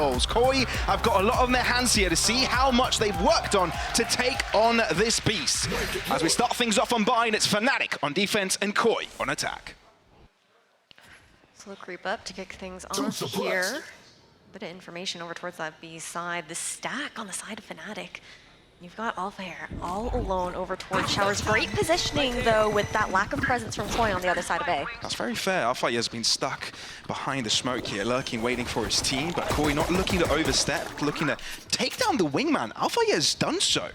roles. Koi have got a lot on their hands here to see how much they've worked on to take on this beast. As we start things off on Bind, it's Fnatic on defense and Koi on attack. Slow creep up to kick things off here. Bit of information over towards that B side. The stack on the side of Fnatic. You've got Alpha here all alone over towards Showers. Great positioning, though, with that lack of presence from Koi on the other side of A. That's very fair. Alpha has been stuck behind the smoke here, lurking, waiting for his team, but Koi not looking to overstep, looking to take down the wingman. Alpha has done so.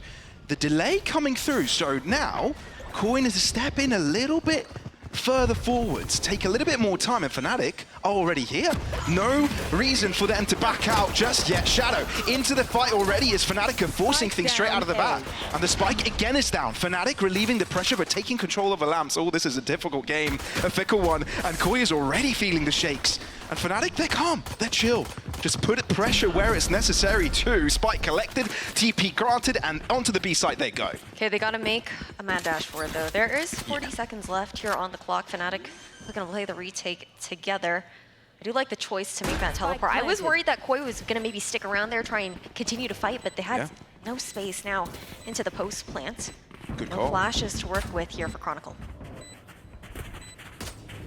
The delay coming through, so now Koi needs to step in a little bit further forwards, take a little bit more time, and Fnatic are already here. No reason for them to back out just yet. Shadow into the fight already as Fnatic are forcing things straight out of the bat. And the spike again is down. Fnatic relieving the pressure but taking control of the lamps. Oh, this is a difficult game, a fickle one, and Koi is already feeling the shakes. And Fnatic, they're calm, they're chill. Just put pressure where it's necessary too. Spike collected, TP granted, and onto the B site they go. Okay, they gotta make a mad dash for it though. There is 40 seconds left here on the clock. Fnatic looking to play the retake together. I do like the choice to make that teleport. I was worried that Koi was gonna maybe stick around there, try and continue to fight, but they had no space now into the post plant. Good no call. flashes to work with here for Chronicle.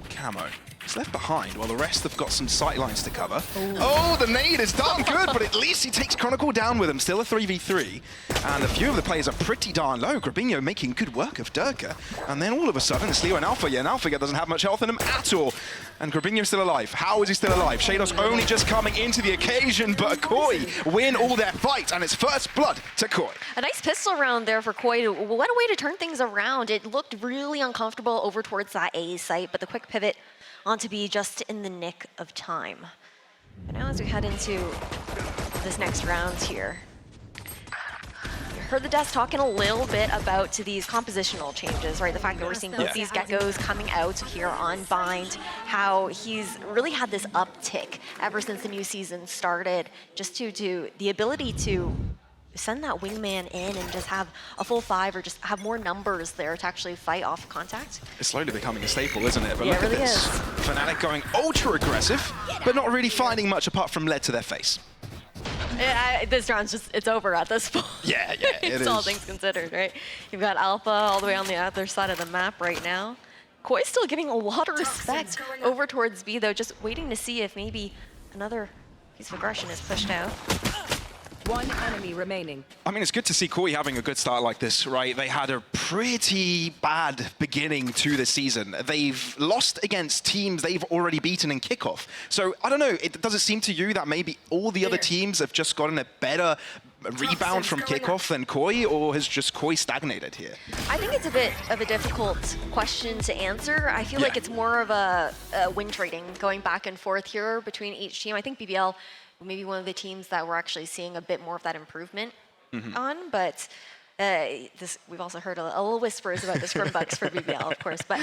Camo. He's left behind while the rest have got some sight lines to cover. Oh, the nade is darn good, but at least he takes Chronicle down with him. Still a 3v3. And a few of the players are pretty darn low. Grabinho making good work of Durka. And then all of a sudden, it's Leo and Alpha. Yeah, and Alpha doesn't have much health in him at all. And Grabinho's still alive. How is he still alive? Shadows only just coming into the occasion, but Koi win all their fight, and it's first blood to Koi. A nice pistol round there for Koi. What a way to turn things around. It looked really uncomfortable over towards that A site, but the quick pivot onto B just in the nick of time. But now as we head into this next round here, you heard the devs talking a little bit about these compositional changes, right? The fact that we're seeing both these geckos coming out here on Bind, how he's really had this uptick ever since the new season started, just to the ability to send that wingman in and just have a full 5 or just have more numbers there to actually fight off contact. It's slowly becoming a staple, isn't it? But Yeah, look it really at this. is. Fnatic going ultra aggressive, but not really finding much apart from lead to their face. This round's just, it's over at this point. Yeah, It's all things considered, right? You've got Alpha all the way on the other side of the map right now. Koi's still giving a lot of respect over towards B, though, just waiting to see if maybe another piece of aggression is pushed out. One enemy remaining. I mean, it's good to see Koi having a good start like this, right? They had a pretty bad beginning to the season. They've lost against teams they've already beaten in kickoff. So, I don't know, does it seem to you that maybe all the other teams have just gotten a better rebound from kickoff than Koi, or has just Koi stagnated here? I think it's a bit of a difficult question to answer. I feel like it's more of a win trading going back and forth here between each team. I think BBL maybe one of the teams that we're actually seeing a bit more of that improvement on, but we've also heard a little whispers about the scrim bugs for BBL, of course. But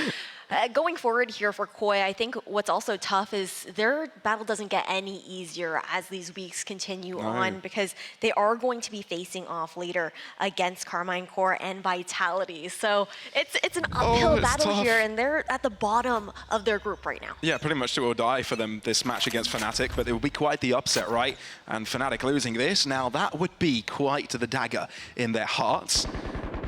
going forward here for Koi, I think what's also tough is their battle doesn't get any easier as these weeks continue on, because they are going to be facing off later against Carmine Core and Vitality. So it's an uphill battle here, and they're at the bottom of their group right now. Yeah, pretty much do or die for them this match against Fnatic, but it will be quite the upset, right? And Fnatic losing this, now that would be quite the dagger in their hearts.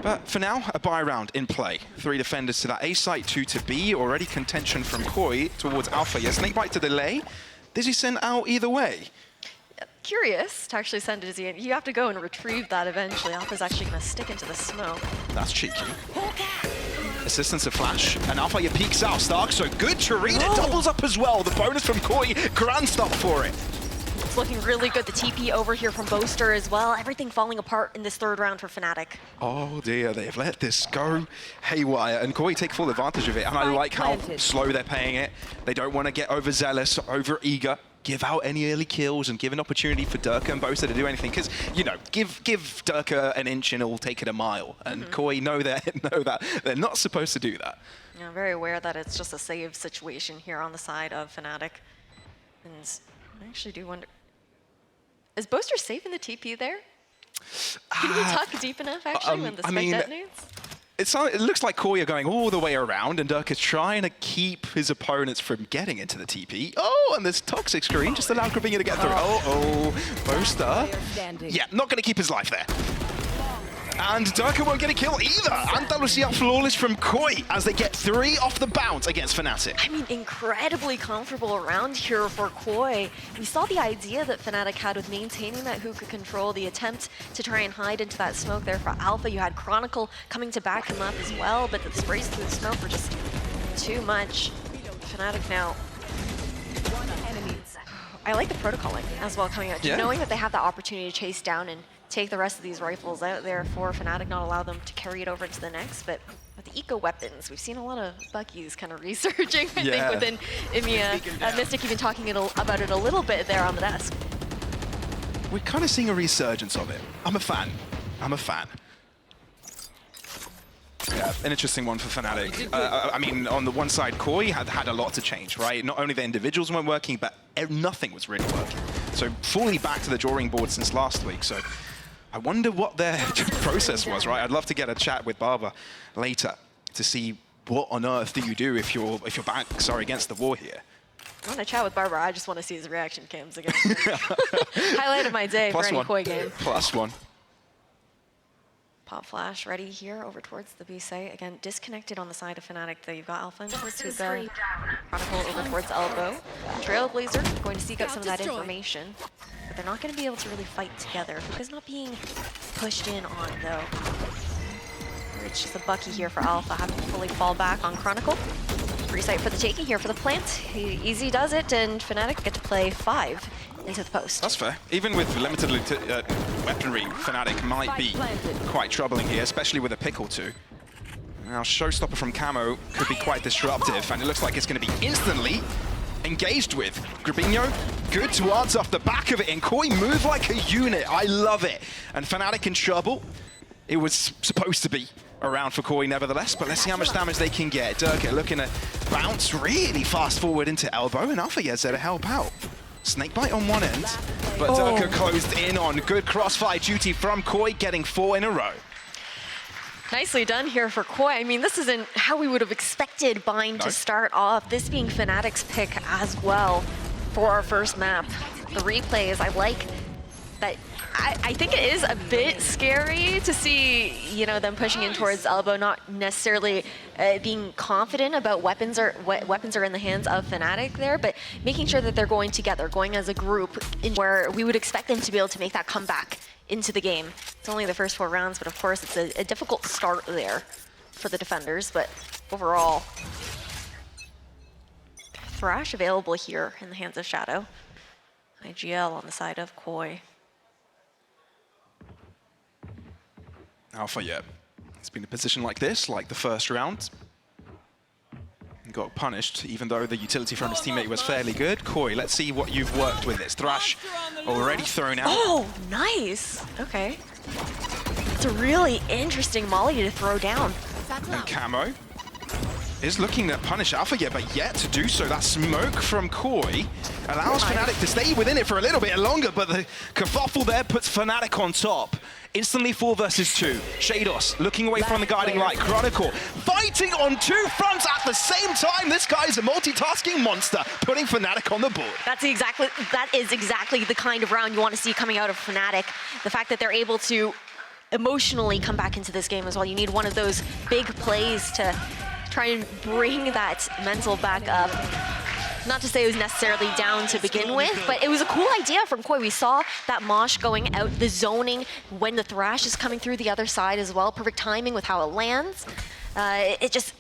But for now, a buy round in play. 3 defenders to that A site, 2 to B. Already contention from Koi towards Alpha. Yeah, snakebite to delay. Does he send out either way? Curious to actually send it as you have to go and retrieve that eventually. Alpha's actually going to stick into the smoke. That's cheeky. Assistance of Flash, and Alpha peeks out. Stark, so good to read it. Doubles up as well. The bonus from Koi, grand stop for it. It's looking really good. The TP over here from Boaster as well. Everything falling apart in this third round for Fnatic. Oh dear, they've let this go haywire, and Koi take full advantage of it. And I like how slow they're playing it. They don't want to get overzealous, over eager. Give out any early kills and give an opportunity for Durka and Boaster to do anything. Because, you know, give Durka an inch and he'll take it a mile. And Koi know that they're not supposed to do that. Yeah, I'm very aware that it's just a save situation here on the side of Fnatic. And I actually do wonder, is Boaster safe in the TP there? Can you tuck deep enough actually when the spike detonates? It looks like Koi are going all the way around, and Dirk is trying to keep his opponents from getting into the TP. Oh, and this toxic screen just allowed Grabinho to get through. Oh, Boaster. Yeah, not going to keep his life there. And Durka won't get a kill either. Andalusia flawless from Koi as they get 3 off the bounce against Fnatic. I mean, incredibly comfortable around here for Koi. We saw the idea that Fnatic had with maintaining that hookah control, the attempt to try and hide into that smoke there for Alpha. You had Chronicle coming to back him up as well, but the sprays through the smoke were just too much. Fnatic now. I like the protocoling as well coming out. Knowing that they have the opportunity to chase down and take the rest of these rifles out there for Fnatic, not allow them to carry it over into the next. But with the eco weapons, we've seen a lot of Buckies kind of resurging, I think, within EMEA. Mystic even talking about it a little bit there on the desk. We're kind of seeing a resurgence of it. I'm a fan. Yeah, an interesting one for Fnatic. I mean, on the one side, Koi had a lot to change, right? Not only the individuals weren't working, but nothing was really working. So fully back to the drawing board since last week. So I wonder what their process was, right? I'd love to get a chat with Barber later to see what on earth do you do if your backs are against the wall here. I want to chat with Barber. I just want to see his reaction cams again. Highlight of my day for any Koi game. +1. Pop flash ready here over towards the B site. Again, disconnected on the side of Fnatic though. You've got Alpha and Hookah. Chronicle over towards Elbow. Trailblazer going to seek out some of that information. But they're not going to be able to really fight together. Hookah's not being pushed in on though. It's just a Bucky here for Alpha, having to fully fall back on Chronicle. Free site for the taking here for the plant. He easy does it, and Fnatic get to play 5 into the post. That's fair. Even with limited weaponry, Fnatic might be quite troubling here, especially with a pick or two. Now, Showstopper from Camo could be quite disruptive, and it looks like it's going to be instantly engaged with. Grabinho, good towards off the back of it, and Koi move like a unit. I love it. And Fnatic in trouble. It was supposed to be around for Koi nevertheless, but let's see how much damage they can get. Durka looking to bounce really fast forward into Elbow, and Alpha Yez there to help out. Snakebite on one end, but Durka closed in on. Good crossfire duty from Koi, getting 4 in a row. Nicely done here for Koi. I mean, this isn't how we would have expected Bind to start off. This being Fnatic's pick as well for our first map. The replays, I like that. I think it is a bit scary to see, you know, them pushing in towards Elbow, not necessarily being confident about what weapons are in the hands of Fnatic there, but making sure that they're going together, going as a group, in where we would expect them to be able to make that comeback into the game. It's only the first 4 rounds, but of course it's a difficult start there for the defenders, but overall, Thrash available here in the hands of Shadow. IGL on the side of Koi. Alpha, yeah. It's been a position like this, like the first round. Got punished, even though the utility from his teammate was fairly good. Koi, let's see what you've worked with this. Thrash already thrown out. Oh, nice. Okay. It's a really interesting molly to throw down. And Camo is looking to punish Alpha, yeah, but yet to do so. That smoke from Koi allows Fnatic to stay within it for a little bit longer, but the kerfuffle there puts Fnatic on top. Instantly 4 versus 2. Shados looking away from the guiding light. Chronicle fighting on 2 fronts at the same time. This guy is a multitasking monster, putting Fnatic on the board. That is exactly the kind of round you want to see coming out of Fnatic. The fact that they're able to emotionally come back into this game as well. You need one of those big plays to try and bring that mental back up. Not to say it was necessarily down to begin with, but it was a cool idea from Koi. We saw that Mosh going out, the zoning when the Thrash is coming through the other side as well. Perfect timing with how it lands. It just,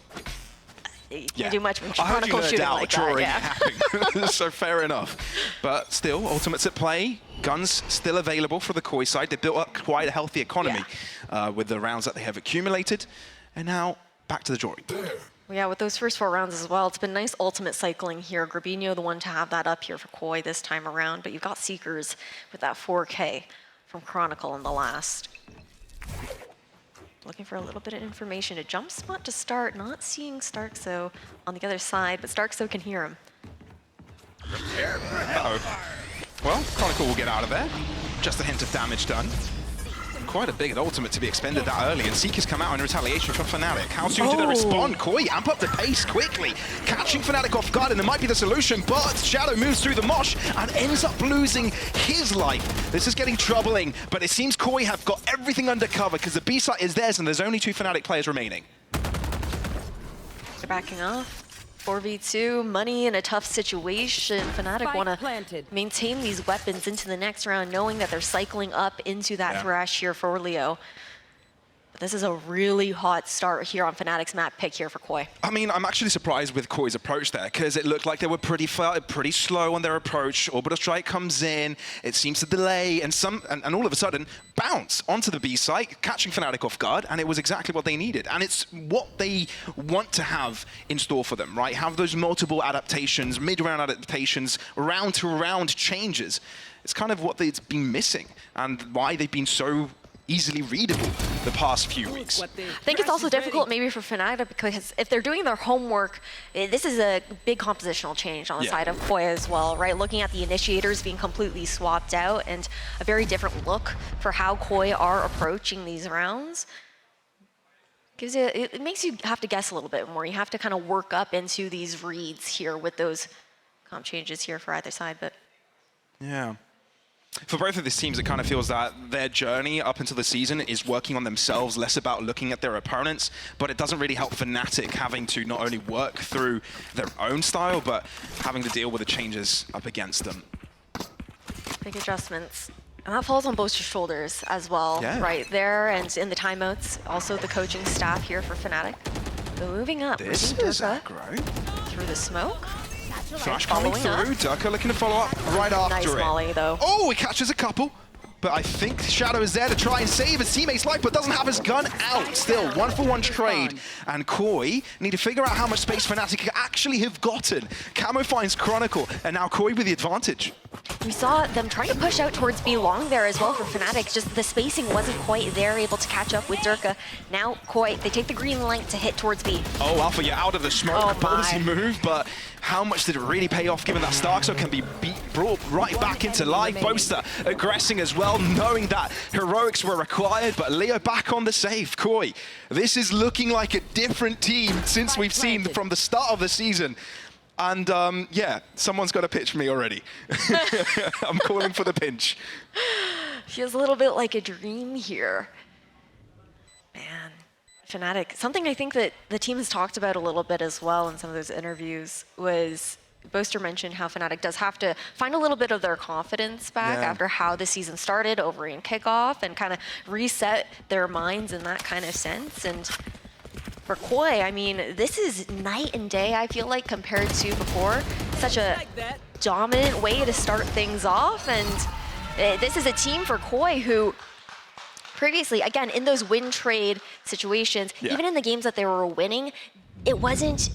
you can't do much when Chronicle shooting like that. Yeah. So fair enough. But still, ultimates at play. Guns still available for the Koi side. They built up quite a healthy economy with the rounds that they have accumulated. And now, back to the drawing board. Yeah, with those first 4 rounds as well, it's been nice ultimate cycling here. Grabinho, the one to have that up here for Koi this time around, but you've got Seekers with that 4K from Chronicle in the last. Looking for a little bit of information. A jump spot to start, not seeing Starkso on the other side, but Starkso can hear him. Uh-oh. Well, Chronicle will get out of there. Just a hint of damage done. Quite a big ultimate to be expended that early, and Seeker's come out in retaliation from Fnatic. How soon do they respond? Koi amp up the pace quickly, catching Fnatic off guard, and it might be the solution, but Shadow moves through the mosh and ends up losing his life. This is getting troubling, but it seems Koi have got everything under cover because the B site is theirs and there's only 2 Fnatic players remaining. They're backing off. 4v2, money in a tough situation. Fnatic want to maintain these weapons into the next round, knowing that they're cycling up into that thrash here for Leo. But this is a really hot start here on Fnatic's map pick here for Koi. I mean, I'm actually surprised with Koi's approach there, because it looked like they were pretty slow on their approach. Orbital Strike comes in, it seems to delay, and all of a sudden, bounce onto the B site, catching Fnatic off guard, and it was exactly what they needed. And it's what they want to have in store for them, right? Have those multiple adaptations, mid-round adaptations, round-to-round changes. It's kind of what they've been missing, and why they've been so easily readable the past few weeks. I think it's also difficult maybe for Fnatic because if they're doing their homework, this is a big compositional change on the side of Koi as well, right? Looking at the initiators being completely swapped out and a very different look for how Koi are approaching these rounds. It makes you have to guess a little bit more. You have to kind of work up into these reads here with those comp changes here for either side, but yeah. For both of these teams, it kind of feels that their journey up until the season is working on themselves, less about looking at their opponents, but it doesn't really help Fnatic having to not only work through their own style, but having to deal with the changes up against them. Big adjustments. And that falls on both your shoulders as well, right there, and in the timeouts, also the coaching staff here for Fnatic. They're moving up. This is aggro. Through the smoke. Flash coming through, Durka looking to follow up right after it. Nice molly, though. Oh, he catches a couple, but I think Shadow is there to try and save his teammate's life, but doesn't have his gun out. Still, 1-for-1 trade, and Koi need to figure out how much space Fnatic actually have gotten. Camo finds Chronicle, and now Koi with the advantage. We saw them trying to push out towards B long there as well for Fnatic, just the spacing wasn't quite there, able to catch up with Durka. Now Koi, they take the green light to hit towards B. Oh, Alpha, you're out of the smoke. Ballsy move, but how much did it really pay off given that Starkso can be brought right back into life? Boaster aggressing as well, knowing that heroics were required, but Leo back on the save. Koi, this is looking like a different team since we've seen from the start of the season. And yeah, someone's got a pitch for me already. I'm calling for the pinch. Feels a little bit like a dream here. Man, Fnatic. Something I think that the team has talked about a little bit as well in some of those interviews was Boaster mentioned how Fnatic does have to find a little bit of their confidence back after how the season started over in kickoff and kind of reset their minds in that kind of sense. And for Koi, I mean, this is night and day, I feel like, compared to before. Such a dominant way to start things off. And this is a team for Koi who previously, again, in those win trade situations, even in the games that they were winning, it wasn't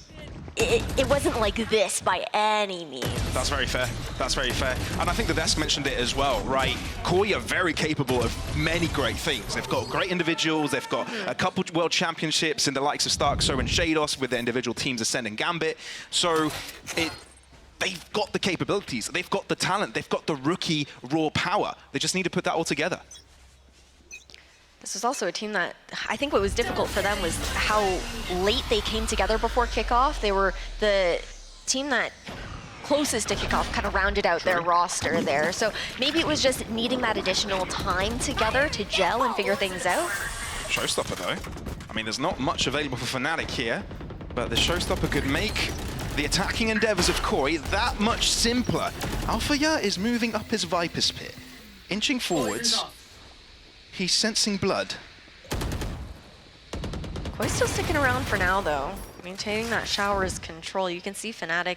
like this by any means. That's very fair. That's very fair. And I think the desk mentioned it as well, right? Koi are very capable of many great things. They've got great individuals. They've got a couple world championships in the likes of Starkso and Shados with their individual teams, Ascend and Gambit. So they've got the capabilities. They've got the talent. They've got the rookie raw power. They just need to put that all together. This was also a team that I think what was difficult for them was how late they came together before kickoff. They were the team that closest to kickoff kind of rounded out their roster there. So maybe it was just needing that additional time together to gel and figure things out. Showstopper though. I mean, there's not much available for Fnatic here, but the Showstopper could make the attacking endeavors of Koi that much simpler. Alphaya is moving up his Viper's Pit, inching forwards. He's sensing blood. Koi's still sticking around for now, though. Maintaining that shower's control. You can see Fnatic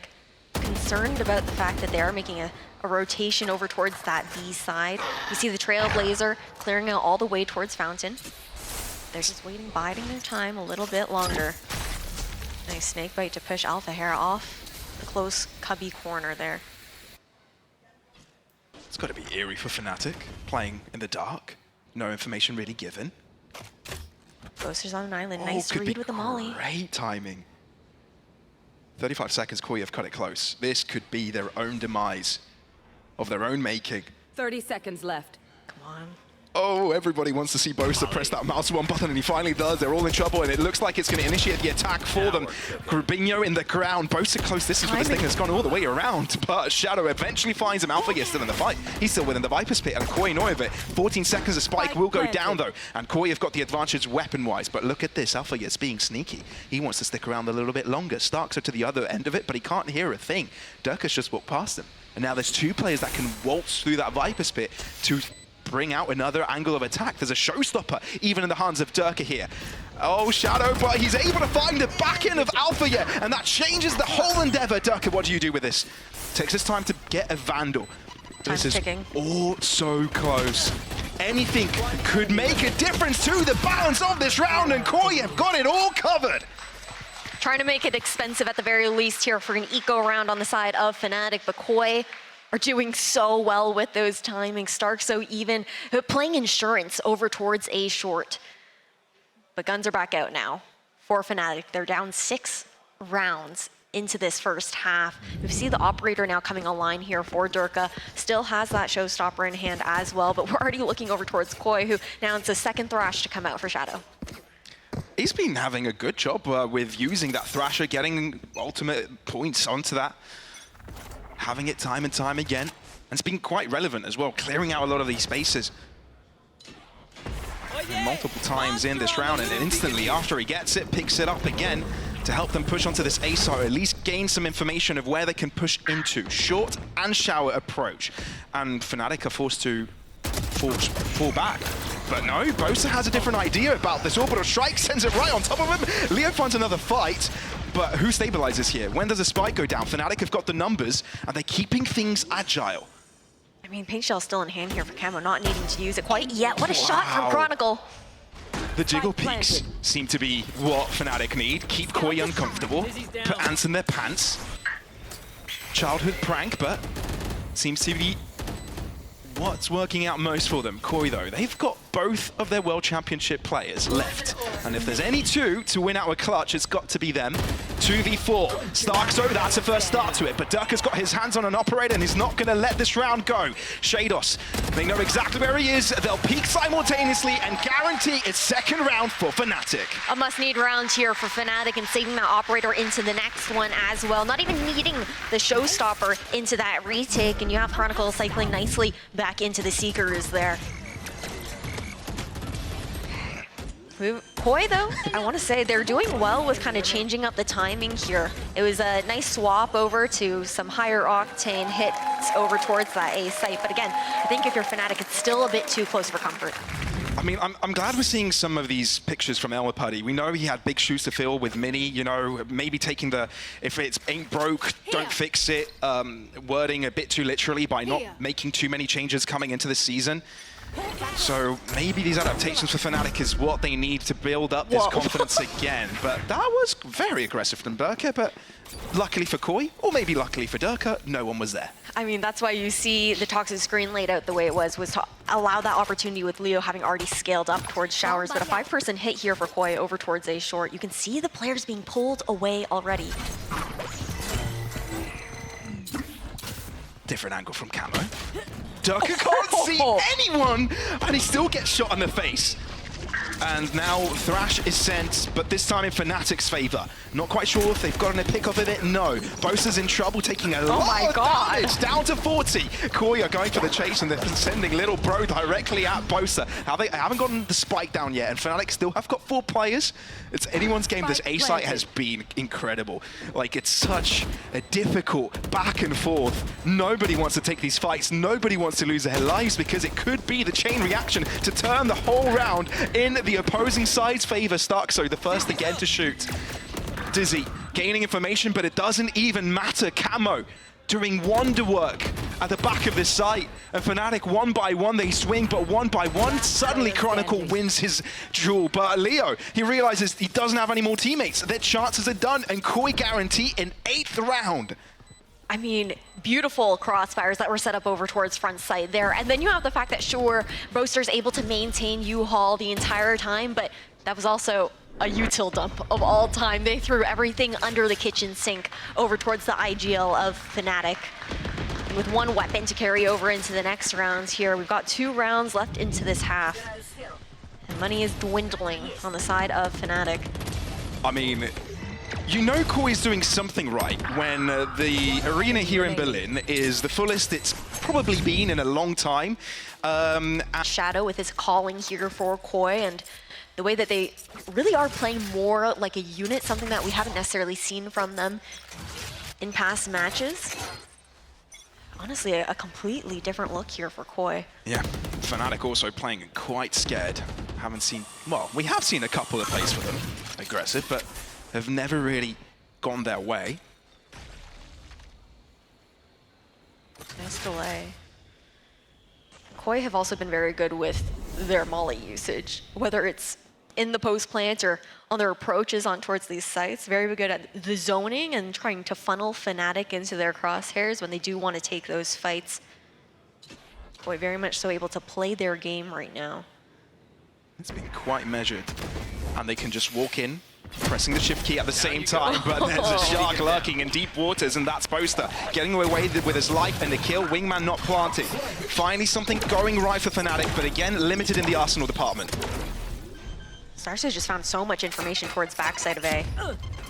concerned about the fact that they are making a rotation over towards that B side. You see the Trailblazer clearing out all the way towards Fountain. They're just waiting, biding their time a little bit longer. Nice snake bite to push Alpha Hair off the close cubby corner there. It's got to be eerie for Fnatic, playing in the dark. No information really given. Boaster's on an island. Nice read with the molly. Great timing. 35 seconds, Koi have cut it close. This could be their own demise of their own making. 30 seconds left. Come on. Oh, everybody wants to see Bosa press that mouse one button, and he finally does. They're all in trouble, and it looks like it's going to initiate the attack for them. Grubinho in the ground. Bosa close distance with this thing that's gone all the way around, but Shadow eventually finds him. Alpha is still in the fight. He's still within the Viper's pit, and Koi know of it. 14 seconds, a spike will go down, though, and Koi have got the advantage weapon-wise, but look at this. Alpha is being sneaky. He wants to stick around a little bit longer. Starks are to the other end of it, but he can't hear a thing. Durka's just walked past him, and now there's two players that can waltz through that Viper's pit to bring out another angle of attack. There's a showstopper even in the hands of Durka here. Oh, Shadow, but he's able to find the back end of Alpha yet, and that changes the whole endeavor. Durka, what do you do with this? Takes his time to get a Vandal. This is all so close. Anything could make a difference to the balance of this round, and Koi have got it all covered. Trying to make it expensive at the very least here for an eco round on the side of Fnatic, but Koi are doing so well with those timings. Stark so even, playing insurance over towards A short. But guns are back out now for Fnatic. They're down 6 rounds into this first half. We see the operator now coming online here for Durka. Still has that showstopper in hand as well, but we're already looking over towards Koi, who now it's a second Thrash to come out for Shadow. He's been having a good job with using that Thrasher, getting ultimate points onto that. Having it time and time again. And it's been quite relevant as well, clearing out a lot of these spaces. Multiple times in this round, and instantly after he gets it, picks it up again to help them push onto this A site, or at least gain some information of where they can push into. Short and shower approach. And Fnatic are forced to fall back. But no, Bosa has a different idea about this. Orbital strike sends it right on top of him. Leo finds another fight. But who stabilizes here? When does a spike go down? Fnatic have got the numbers, and they're keeping things agile. I mean, Paint Shell's still in hand here for Camo, not needing to use it quite yet. What a shot from Chronicle. The jiggle peaks seem to be what Fnatic need. Keep Koi uncomfortable, put ants in their pants. Childhood prank, but seems to be what's working out most for them. Koi, though, they've got both of their World Championship players left. And if there's any two to win out a clutch, it's got to be them. 2v4. Starks, oh, that's a first start to it. But Durka's got his hands on an operator, and he's not going to let this round go. Shados, they know exactly where he is. They'll peak simultaneously and guarantee its second round for Fnatic. A must-need round here for Fnatic, and saving that operator into the next one as well. Not even needing the showstopper into that retake, and you have Chronicle cycling nicely back into the Seekers there. Koi, though, I want to say they're doing well with kind of changing up the timing here. It was a nice swap over to some higher octane hits over towards that A site. But again, I think if you're Fnatic, it's still a bit too close for comfort. I mean, I'm glad we're seeing some of these pictures from Elmer Putty. We know he had big shoes to fill with Mini, you know, maybe taking the, if it ain't broke, don't fix it, wording a bit too literally by not making too many changes coming into the season. So maybe these adaptations for Fnatic is what they need to build up this confidence again. But that was very aggressive from Durka, but luckily for Koi, or maybe luckily for Durka, no one was there. I mean, that's why you see the toxic screen laid out the way it was to allow that opportunity with Leo having already scaled up towards showers. But a 5-person hit here for Koi over towards A short. You can see the players being pulled away already. Different angle from Camo. Durka can't see anyone, and he still gets shot in the face. And now Thrash is sent, but this time in Fnatic's favor. Not quite sure if they've gotten a pick off of it. No. Bosa's in trouble, taking a lot of damage, down to 40. Koi are going for the chase, and they're sending little bro directly at Bosa. They haven't gotten the spike down yet, and Fnatic still have got 4 players. It's anyone's game. This A site has been incredible. Like, it's such a difficult back and forth. Nobody wants to take these fights. Nobody wants to lose their lives, because it could be the chain reaction to turn the whole round in the opposing side's favor. Stark, so the first again to shoot. Dizzy gaining information, but it doesn't even matter. Camo doing wonder work at the back of this site. And Fnatic, one by one, they swing, but one by one, suddenly Chronicle wins his duel. But Leo, he realizes he doesn't have any more teammates. Their chances are done, and Koi guarantee an 8th round. I mean, beautiful crossfires that were set up over towards front side there. And then you have the fact that, sure, Roaster's able to maintain U-Haul the entire time, but that was also a util dump of all time. They threw everything under the kitchen sink over towards the IGL of Fnatic. with one weapon to carry over into the next rounds here. We've got 2 rounds left into this half. And money is dwindling on the side of Fnatic. I mean, you know Koi's doing something right when the arena here in Berlin is the fullest it's probably been in a long time. Shadow with his calling here for Koi, and the way that they really are playing more like a unit, something that we haven't necessarily seen from them in past matches. Honestly, a completely different look here for Koi. Yeah, Fnatic also playing quite scared. Haven't seen, well, we have seen a couple of plays for them aggressive, but have never really gone their way. Nice delay. Koi have also been very good with their molly usage, whether it's in the post plant or on their approaches on towards these sites. Very good at the zoning and trying to funnel Fnatic into their crosshairs when they do want to take those fights. Koi very much so able to play their game right now. It's been quite measured, and they can just walk in, pressing the shift key at the same time, but there's a shark lurking in deep waters, and that's Boaster getting away with his life and the kill. Wingman not planting. Finally something going right for Fnatic, but again limited in the arsenal department. Starso just found so much information towards backside of A.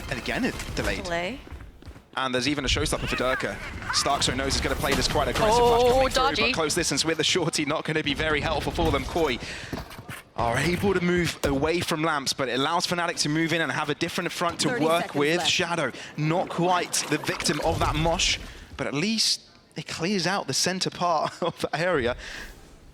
And again it delayed. Delay. And there's even a showstopper for Durka. Starkso knows he's going to play this quite aggressive. Oh, dodgy. But close distance with the shorty not going to be very helpful for them. Koi are able to move away from lamps, but it allows Fnatic to move in and have a different front to work with. left. Shadow, not quite the victim of that mosh, but at least it clears out the center part of the area.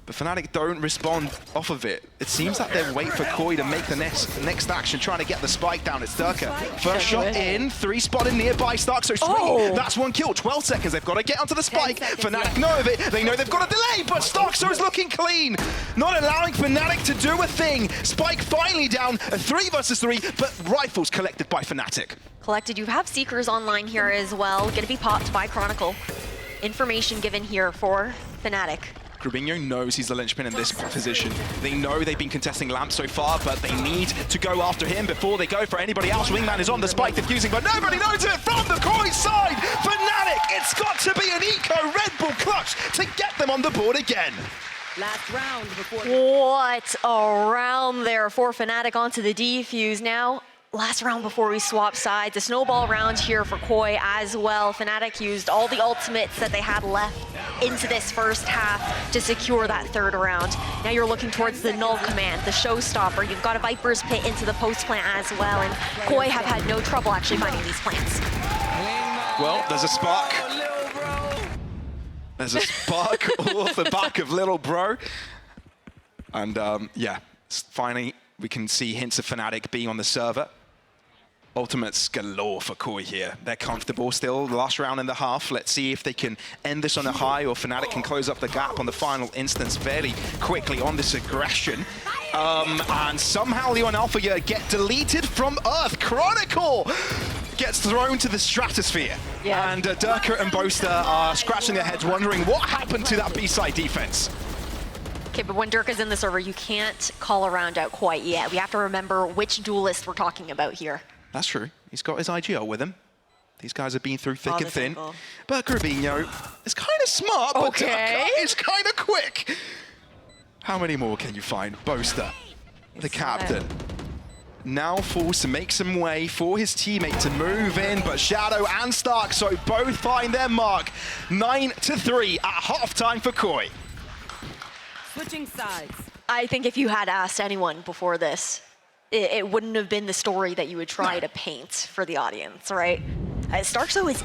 But Fnatic don't respond off of it. It seems like they wait for Koi to make the next action, trying to get the spike down. It's Durka. First shot in, 3 spotted nearby. Starkso swinging. That's 1 kill. 12 seconds. They've got to get onto the spike. Fnatic know of it. They know they've got a delay, but Starkso is looking clean. Not allowing Fnatic to do a thing. Spike finally down. A 3 versus 3, but rifles collected by Fnatic. Collected. You have Seekers online here as well. Going to be popped by Chronicle. Information given here for Fnatic. Grubinho knows he's the linchpin in this position. They know they've been contesting Lamp so far, but they need to go after him before they go for anybody else. Wingman is on the spike, diffusing, but nobody knows it from the Koi side. Fnatic, it's got to be an eco Red Bull clutch to get them on the board again. Last round before. What a round there for Fnatic onto the defuse now. Last round before we swap sides, a snowball round here for Koi as well. Fnatic used all the ultimates that they had left into this first half to secure that 3rd round. Now you're looking towards the null command, the showstopper. You've got a Viper's Pit into the post plant as well, and Koi have had no trouble actually finding these plants. Well, there's a spark. There's a spark off the back of little bro. And yeah, finally we can see hints of Fnatic being on the server. Ultimates galore for Koi here. They're comfortable still, last round and a half. Let's see if they can end this on a high, or Fnatic can close up the gap on the final instance fairly quickly on this aggression. And somehow Leon Alpha get deleted from Earth. Chronicle gets thrown to the stratosphere. Yeah. And Durka and Boaster are scratching their heads wondering what happened to that B-side defense. Okay, but when Durka's in the server, you can't call a round out quite yet. We have to remember which duelist we're talking about here. That's true. He's got his IGL with him. These guys have been through thick and thin. Angle. But Grubinho is kind of smart, but Durka is kind of quick. How many more can you find? Boaster, the captain, now forced to make some way for his teammate to move in, but Shadow and Starkso both find their mark. 9-3 at halftime for Koi. Switching sides. I think if you had asked anyone before this, it wouldn't have been the story that you would try to paint for the audience, right? Starkso is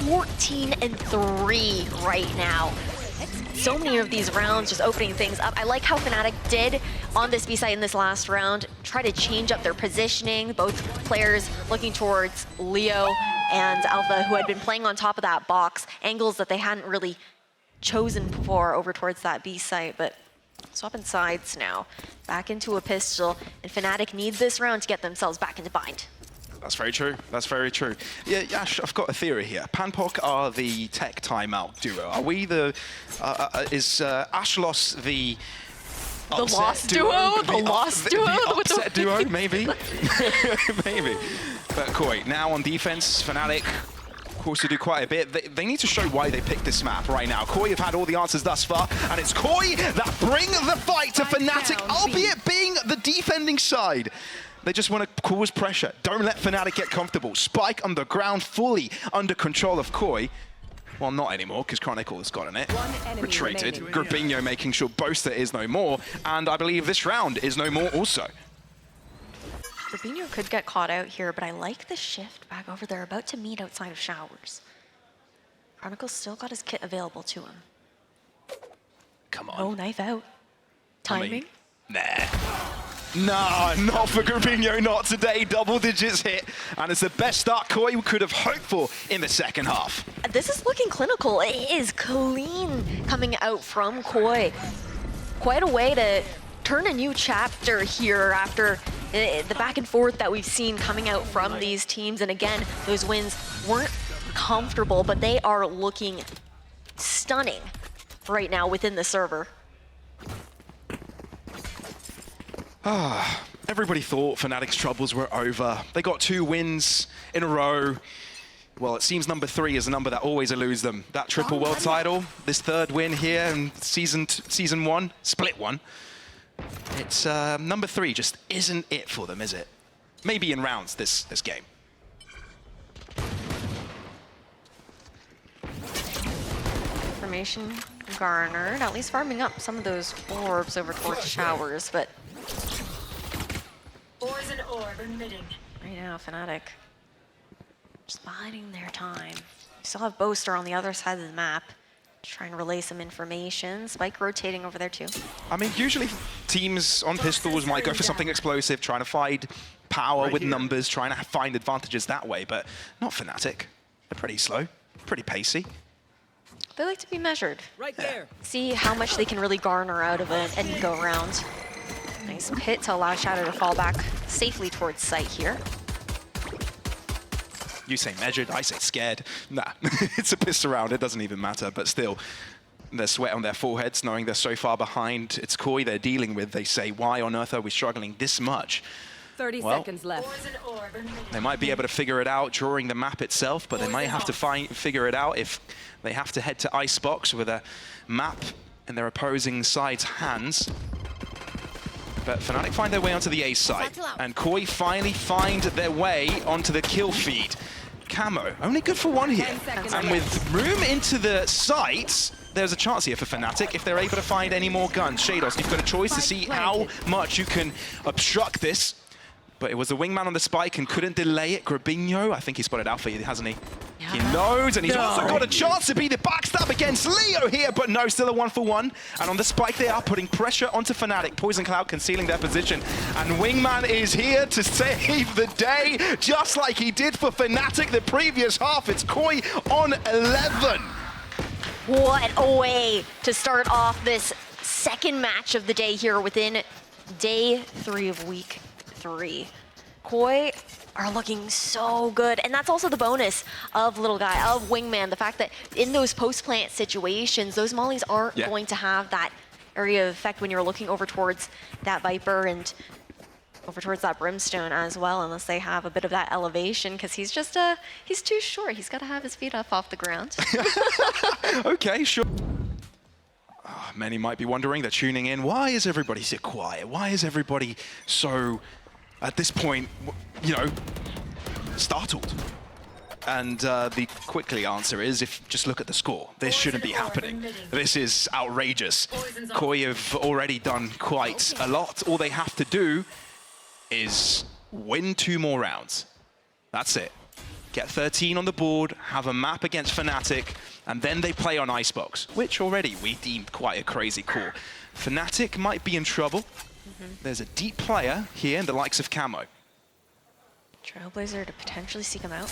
14-3 right now. So many of these rounds just opening things up. I like how Fnatic did on this B-site in this last round, try to change up their positioning. Both players looking towards Leo and Alpha, who had been playing on top of that box, angles that they hadn't really chosen before over towards that B-site, but swapping sides now. Back into a pistol, and Fnatic needs this round to get themselves back into bind. That's very true. That's very true. Yeah, Yash, I've got a theory here. Panpok are the tech timeout duo. Are we the... is Ashlos the lost duo? The lost duo? The upset duo, maybe? Maybe. But Koi, now on defense, Fnatic course, to do quite a bit. They need to show why they picked this map right now. Koi have had all the answers thus far, and it's Koi that bring the fight to Fnatic, albeit being the defending side. They just want to cause pressure. Don't let Fnatic get comfortable. Spike on the ground, fully under control of Koi. Well, not anymore, because Chronicle has gotten it. Retreated. Grabinho making sure Boaster is no more, and I believe this round is no more also. Grabinho could get caught out here, but I like the shift back over there, about to meet outside of Showers. Chronicle's still got his kit available to him. Come on. Oh, knife out. Timing? Nah. Nah, not for Grabinho, not today. Double digits hit, and it's the best start Koi could have hoped for in the second half. This is looking clinical. It is clean coming out from Koi. Quite a way to turn a new chapter here after the back and forth that we've seen coming out from these teams. And again, those wins weren't comfortable, but they are looking stunning right now within the server. Everybody thought Fnatic's troubles were over. They got 2 wins in a row. Well, it seems number 3 is a number that always eludes them. That triple world title, this 3rd win here in season 1, split 1. It's number 3 just isn't it for them, is it? Maybe in rounds this game. Information garnered, at least farming up some of those orbs over towards Showers, but Poison orb emitting. right now, Fnatic just biding their time. We still have Boaster on the other side of the map, trying to relay some information. Spike rotating over there too. I mean, usually teams on pistols might go for something explosive, trying to find power with numbers, trying to find advantages that way, but not Fnatic. They're pretty slow, pretty pacey. They like to be measured. Right there. See how much they can really garner out of an go round. Nice pit to allow Shadow to fall back safely towards site here. You say measured, I say scared. Nah, it's a piss around, it doesn't even matter, but still, there's sweat on their foreheads knowing they're so far behind. It's Koi they're dealing with. They say, why on earth are we struggling this much? 30 seconds left. They might be able to figure it out during the map itself, but they might have to figure it out if they have to head to Icebox with a map in their opposing side's hands. But Fnatic find their way onto the A side, and Koi finally find their way onto the kill feed. Camo, only good for 1 here. And with room into the sights, there's a chance here for Fnatic if they're able to find any more guns. Shados, you've got a choice to see how much you can obstruct this. But it was the wingman on the spike and couldn't delay it. Grabinho, I think he spotted Alpha, hasn't he? Yeah. He knows, and he's also got a chance to be the backstab against Leo here, but no, still a 1-for-1. And on the spike, they are putting pressure onto Fnatic. Poison Cloud concealing their position. And Wingman is here to save the day, just like he did for Fnatic the previous half. It's Koi on 11. What a way to start off this second match of the day here within day 3 of week 3. Koi are looking so good, and that's also the bonus of Little Guy, of Wingman, the fact that in those post-plant situations, those mollies aren't going to have that area of effect when you're looking over towards that Viper and over towards that Brimstone as well, unless they have a bit of that elevation, because he's just, he's too short. He's got to have his feet up off the ground. Okay, sure. Many might be wondering, they're tuning in, why is everybody so quiet? Why is everybody so, at this point, you know, startled? And the quickly answer is, if just look at the score, this shouldn't be happening. This is outrageous. Koi have already done quite a lot. All they have to do is win 2 more rounds. That's it. Get 13 on the board, have a map against Fnatic, and then they play on Icebox, which already we deemed quite a crazy call. Fnatic might be in trouble. There's a deep player here in the likes of Camo. Trailblazer to potentially seek him out.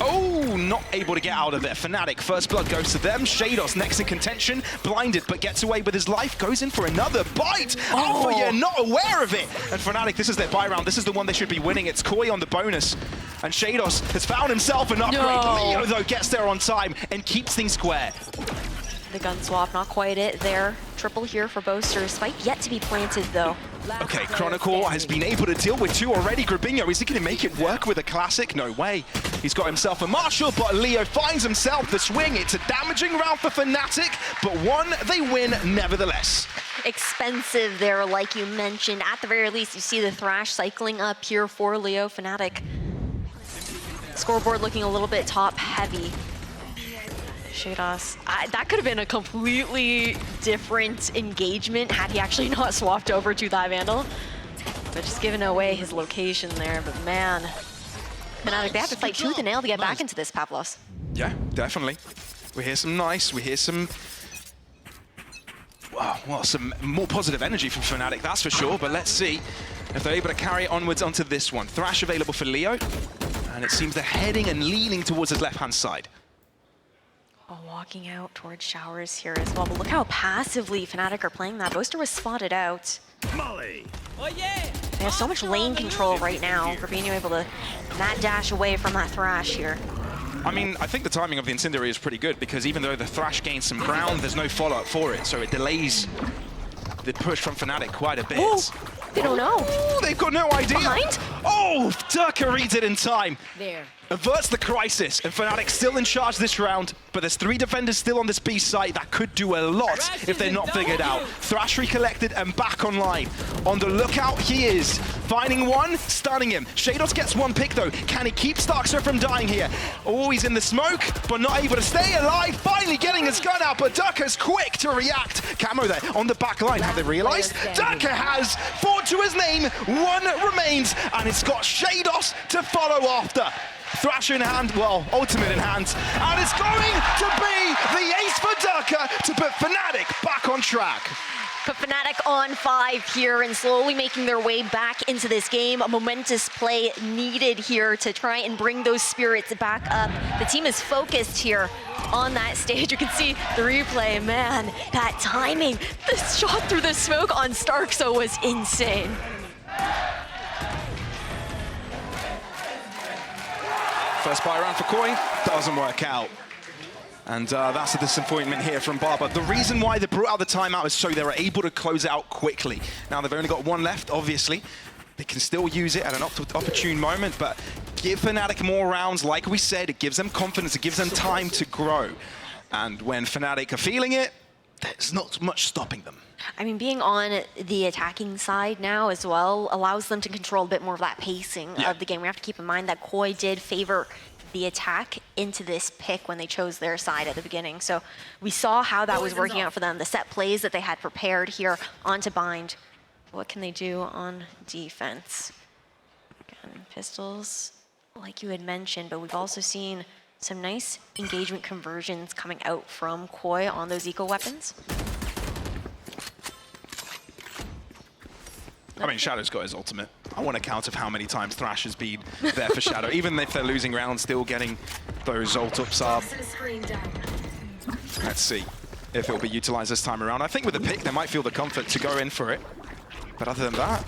Oh, not able to get out of there. Fnatic, first blood goes to them. Shados next in contention, blinded but gets away with his life, goes in for another bite. Alpha, you're not aware of it. And Fnatic, this is their buy round. This is the one they should be winning. It's Koi on the bonus. And Shados has found himself an upgrade. Leo, though, gets there on time and keeps things square. The gun swap, not quite it there. Triple here for Boaster. Spike yet to be planted though. Okay, Chronicle has been able to deal with 2 already. Grabinho, is he going to make it work with a classic? No way. He's got himself a Marshall, but Leo finds himself the swing. It's a damaging round for Fnatic, but one they win nevertheless. Expensive there, like you mentioned. At the very least, you see the Thrash cycling up here for Leo. Fnatic. Scoreboard looking a little bit top heavy. Shados. That could have been a completely different engagement had he actually not swapped over to that Vandal. But just giving away his location there. But man, Fnatic, they have to fight tooth and nail to get back into this, Pavlos. Yeah, definitely. We hear some nice, we hear some... well, some more positive energy from Fnatic, that's for sure. But let's see if they're able to carry it onwards onto this one. Thrash available for Leo. And it seems they're heading and leaning towards his left-hand side. Walking out towards showers here as well. But look how passively Fnatic are playing that. Boaster was spotted out. Molly. Oh yeah! They have so much lane control right now for being able to mad dash away from that Thrash here. I mean, I think the timing of the Incendiary is pretty good because even though the Thrash gains some ground, there's no follow-up for it. So it delays the push from Fnatic quite a bit. Ooh, they don't know. Ooh, they've got no idea. Behind? Oh, Durka reads it in time. There. Averts the crisis, and Fnatic still in charge this round, but there's 3 defenders still on this B site that could do a lot if they're not figured out. Thrash recollected and back online. On the lookout he is, finding one, stunning him. Shados gets 1 pick though. Can he keep Starkster from dying here? Oh, he's in the smoke, but not able to stay alive. Finally getting his gun out, but Durka's quick to react. Camo there on the back line. Have they realized? Durka has 4 to his name, 1 remains, and it's got Shados to follow after. Thrasher in hand, well, ultimate in hand, and it's going to be the ace for Durka to put Fnatic back on track. Put Fnatic on 5 here and slowly making their way back into this game. A momentous play needed here to try and bring those spirits back up. The team is focused here on that stage. You can see the replay, man, that timing. The shot through the smoke on Starkso was insane. First buy round for Koi, doesn't work out. And that's a disappointment here from Barber. The reason why they brought out the timeout is so they were able to close it out quickly. Now they've only got 1 left, obviously. They can still use it at an opportune moment, but give Fnatic more rounds. Like we said, it gives them confidence, it gives them time to grow. And when Fnatic are feeling it, there's not much stopping them. I mean, being on the attacking side now as well allows them to control a bit more of that pacing of the game. We have to keep in mind that Koi did favor the attack into this pick when they chose their side at the beginning. So we saw how that was working out for them, the set plays that they had prepared here onto Bind. What can they do on defense? Again, pistols, like you had mentioned, but we've also seen some nice engagement conversions coming out from Koi on those eco weapons. I mean, Shadow's got his ultimate. I want a count of how many times Thrash has been there for Shadow. Even if they're losing rounds, still getting those ult-ups up. Let's see if it'll be utilized this time around. I think with the pick, they might feel the comfort to go in for it. But other than that,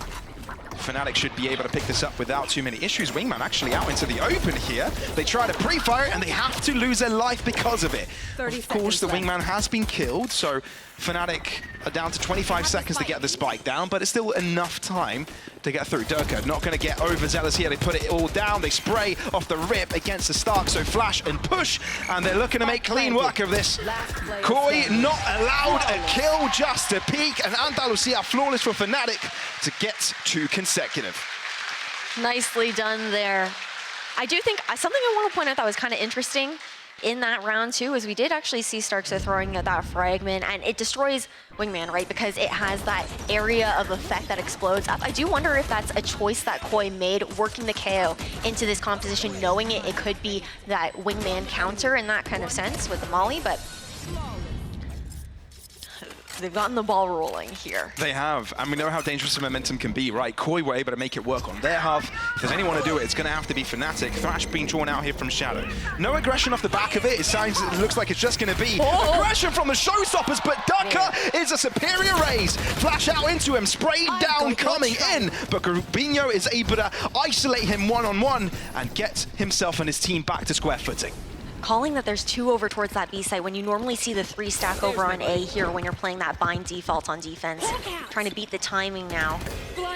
Fnatic should be able to pick this up without too many issues. Wingman actually out into the open here. They try to pre-fire it, and they have to lose their life because of it. Of course, the Wingman has been killed, so Fnatic are down to 25 seconds to get the spike down, but it's still enough time to get through. Durka not going to get overzealous here. They put it all down. They spray off the rip against the Stark, so flash and push, and they're looking to make clean work of this. Koi not allowed a kill, just a peek, and Andalusia flawless for Fnatic to get 2 consecutive. Nicely done there. I do think something I want to point out that was kind of interesting in that round too is we did actually see Starkso throwing that fragment, and it destroys Wingman, right? Because it has that area of effect that explodes up. I do wonder if that's a choice that Koi made, working the KO into this composition, knowing it could be that Wingman counter in that kind of sense with the Molly, but they've gotten the ball rolling here. They have, and we know how dangerous the momentum can be, right? Koi were able to make it work on their half. If there's anyone to do it, it's going to have to be Fnatic. Thrash being drawn out here from Shadow. No aggression off the back of it. It looks like it's just going to be aggression from the showstoppers, but Durka is a superior raise. Flash out into him, sprayed down, coming in, but Grabinho is able to isolate him one-on-one and get himself and his team back to square footing. calling that there's 2 over towards that B site when you normally see the 3 stack over on A here when you're playing that bind default on defense. Trying to beat the timing now.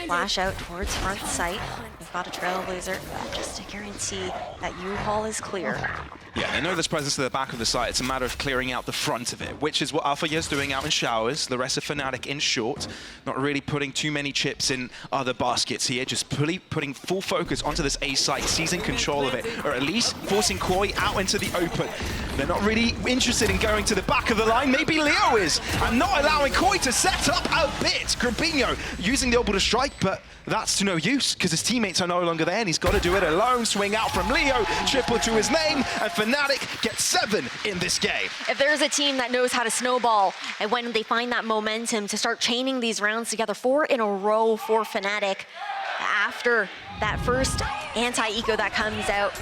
Flash out towards front site. They've got a Trailblazer just to guarantee that U-Haul is clear. Yeah, they know there's presence to the back of the site. It's a matter of clearing out the front of it, which is what Alpha's doing out in showers. The rest of Fnatic in short, not really putting too many chips in other baskets here, just putting full focus onto this A site, seizing control of it, or at least forcing Koi out into the open. They're not really interested in going to the back of the line. Maybe Leo is, and not allowing Koi to set up a bit. Grabinho using the orbital strike, but that's to no use because his teammates are no longer there and he's got to do it alone. Swing out from Leo, triple to his name, and Fnatic gets 7 in this game. If there's a team that knows how to snowball and when they find that momentum to start chaining these rounds together, 4 in a row for Fnatic after that first anti-eco that comes out.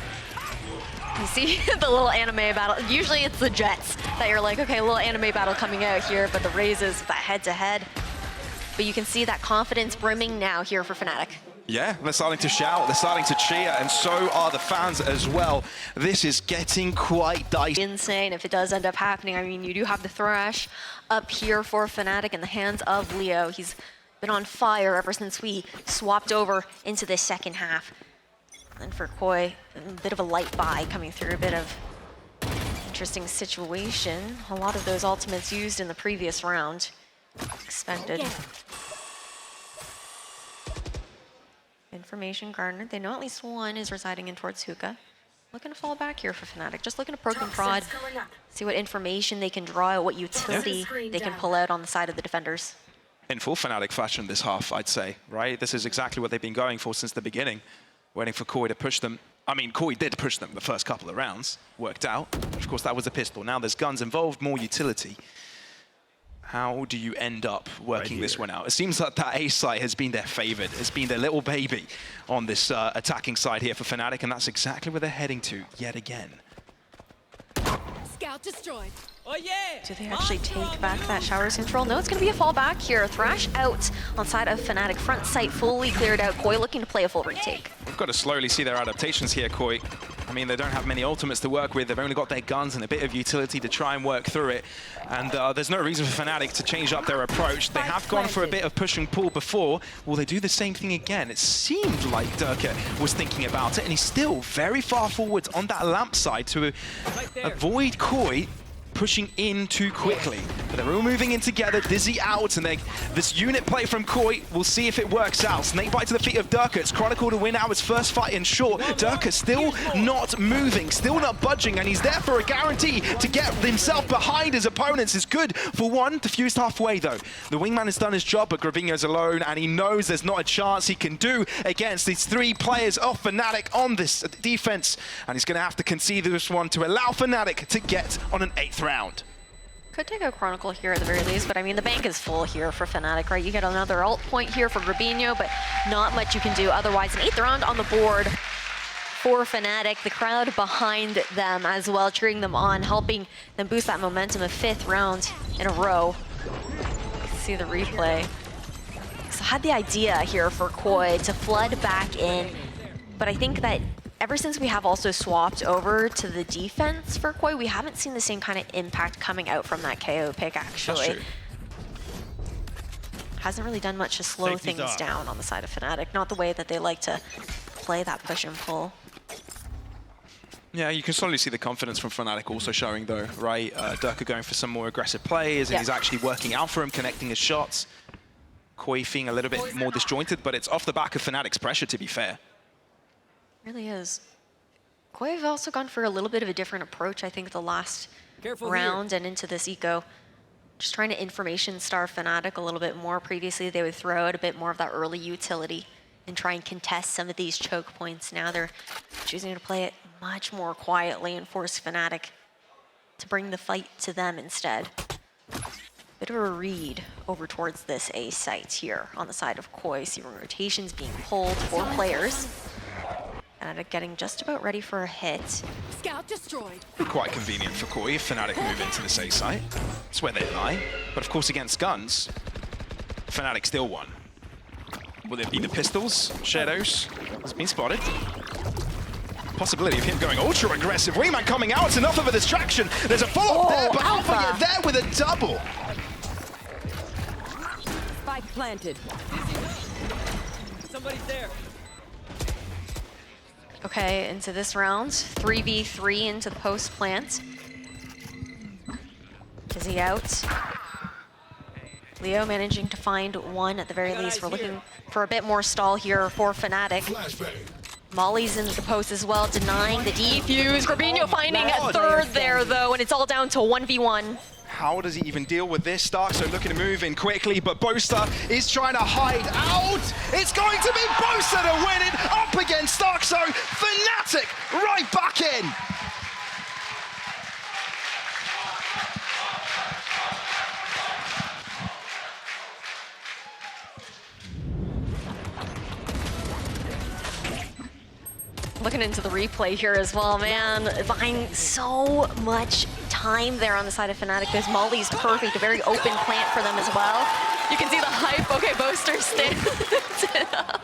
You see the little anime battle. Usually it's the Jets that you're like, okay, a little anime battle coming out here, but the Rays is that head-to-head. But you can see that confidence brimming now here for Fnatic. Yeah, they're starting to shout, they're starting to cheer, and so are the fans as well. This is getting quite dicey. Insane if it does end up happening. I mean, you do have the Thrash up here for Fnatic in the hands of Leo. He's been on fire ever since we swapped over into the second half. And for Koi, a bit of a light buy coming through, a bit of interesting situation. A lot of those ultimates used in the previous round expended. Information garnered. They know at least one is residing in towards Hookah. Looking to fall back here for Fnatic. Just looking to poke and prod, see what information they can draw out, what utility they can pull out on the side of the defenders. In full Fnatic fashion this half, I'd say, right? This is exactly what they've been going for since the beginning. Waiting for Koi to push them. I mean, Koi did push them the first couple of rounds. Worked out. Of course, that was a pistol. Now there's guns involved, more utility. How do you end up working this one out? It seems like that A site has been their favored. It's been their little baby on this attacking side here for Fnatic, and that's exactly where they're heading to yet again. Scout destroyed. Oh yeah! Do they actually take back that showers control? No, it's going to be a fallback here. Thrash out on side of Fnatic. Front sight fully cleared out. Koi looking to play a full retake. We've got to slowly see their adaptations here, Koi. I mean, they don't have many ultimates to work with. They've only got their guns and a bit of utility to try and work through it. And there's no reason for Fnatic to change up their approach. They have gone for a bit of push and pull before. Will they do the same thing again? It seemed like Durka was thinking about it, and he's still very far forward on that lamp side to avoid Koi pushing in too quickly. But they're all moving in together, Dizzy out, and this unit play from Koi, we'll see if it works out. Snakebite to the feet of Durka. It's Chronicle to win out his first fight in short. Durka still not moving, still not budging, and he's there for a guarantee to get himself behind his opponents. It's good for one, defused halfway though. The wingman has done his job, but Grabinho's alone, and he knows there's not a chance he can do against these 3 players of Fnatic on this defense, and he's going to have to concede this one to allow Fnatic to get on an 8th round. Could take a Chronicle here at the very least, but I mean, the bank is full here for Fnatic, right? You get another ult point here for Grabinho, but not much you can do otherwise. An 8th round on the board for Fnatic. The crowd behind them as well, cheering them on, helping them boost that momentum. A 5th round in a row. See the replay. So had the idea here for Koi to flood back in, but I think that ever since we have also swapped over to the defense for Koi, we haven't seen the same kind of impact coming out from that KO pick, actually. That's true. Hasn't really done much to slow things down on the side of Fnatic. Not the way that they like to play that push and pull. Yeah, you can slowly see the confidence from Fnatic also showing though, right? Durka going for some more aggressive plays, and he's actually working out for him, connecting his shots. Koi feeling a little bit more disjointed, but it's off the back of Fnatic's pressure, to be fair. Really is. Koi have also gone for a little bit of a different approach, I think, the last round and into this eco. Just trying to information star Fnatic a little bit more. Previously, they would throw out a bit more of that early utility and try and contest some of these choke points. Now they're choosing to play it much more quietly and force Fnatic to bring the fight to them instead. Bit of a read over towards this A site here on the side of Koi. See rotations being pulled, 4 players. And getting just about ready for a hit. Scout destroyed. Quite convenient for Koi if Fnatic move into the A site. That's where they lie. But of course against guns, Fnatic still won. Will it be the pistols? Shadows has been spotted. possibility of him going ultra aggressive. Wingman coming out, it's enough of a distraction. There's a follow-up there, but Alpha get there with a double. Spike planted. Somebody's there. Okay, into this round, 3v3 into the post plant. Dizzy out. Leo managing to find one at the very least. We're looking for a bit more stall here for Fnatic. Molly's in the post as well, denying the defuse. Rubinho finding a third there though, and it's all down to 1v1. How does he even deal with this? Starkso looking to move in quickly, but Boaster is trying to hide out. It's going to be Boaster to win it up against Starkso. Fnatic right back in. Looking into the replay here as well, man. Buying so much time there on the side of Fnatic because Molly's perfect, a very open plant for them as well. You can see the hype. Okay, Boaster stands up.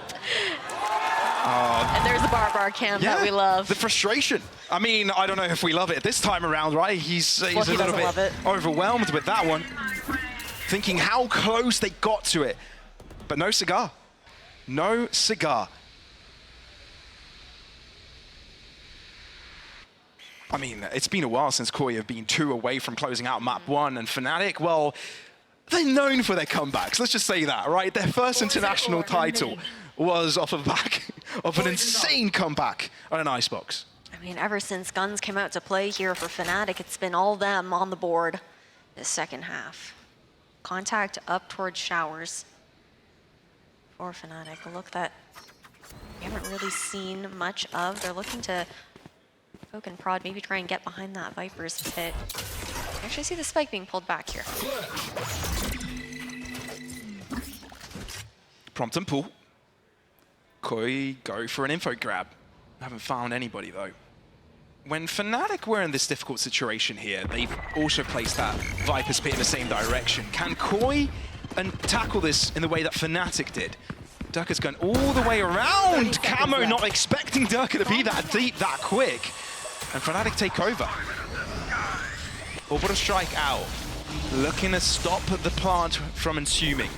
And there's the bar cam that we love. The frustration. I mean, I don't know if we love it this time around, right? He's a little bit overwhelmed with that one. Thinking how close they got to it. But no cigar. No cigar. I mean, it's been a while since Koi have been 2 away from closing out map 1, and Fnatic, well, they're known for their comebacks. Let's just say that, right? Their first international title was off of the back of an insane comeback on an icebox. I mean, ever since Guns came out to play here for Fnatic, it's been all them on the board this second half. Contact up towards Showers for Fnatic. A look that we haven't really seen much of. They're looking to poke and prod, maybe try and get behind that Viper's pit. I actually see the spike being pulled back here. Prompt and pull. Koi go for an info grab. Haven't found anybody though. When Fnatic were in this difficult situation here, they've also placed that Viper's pit in the same direction. Can Koi tackle this in the way that Fnatic did? Durka's gone all the way around. Camo not expecting Durka to be that deep, that quick. And Fnatic take over. Orbital strike out. Looking to stop the plant from consuming.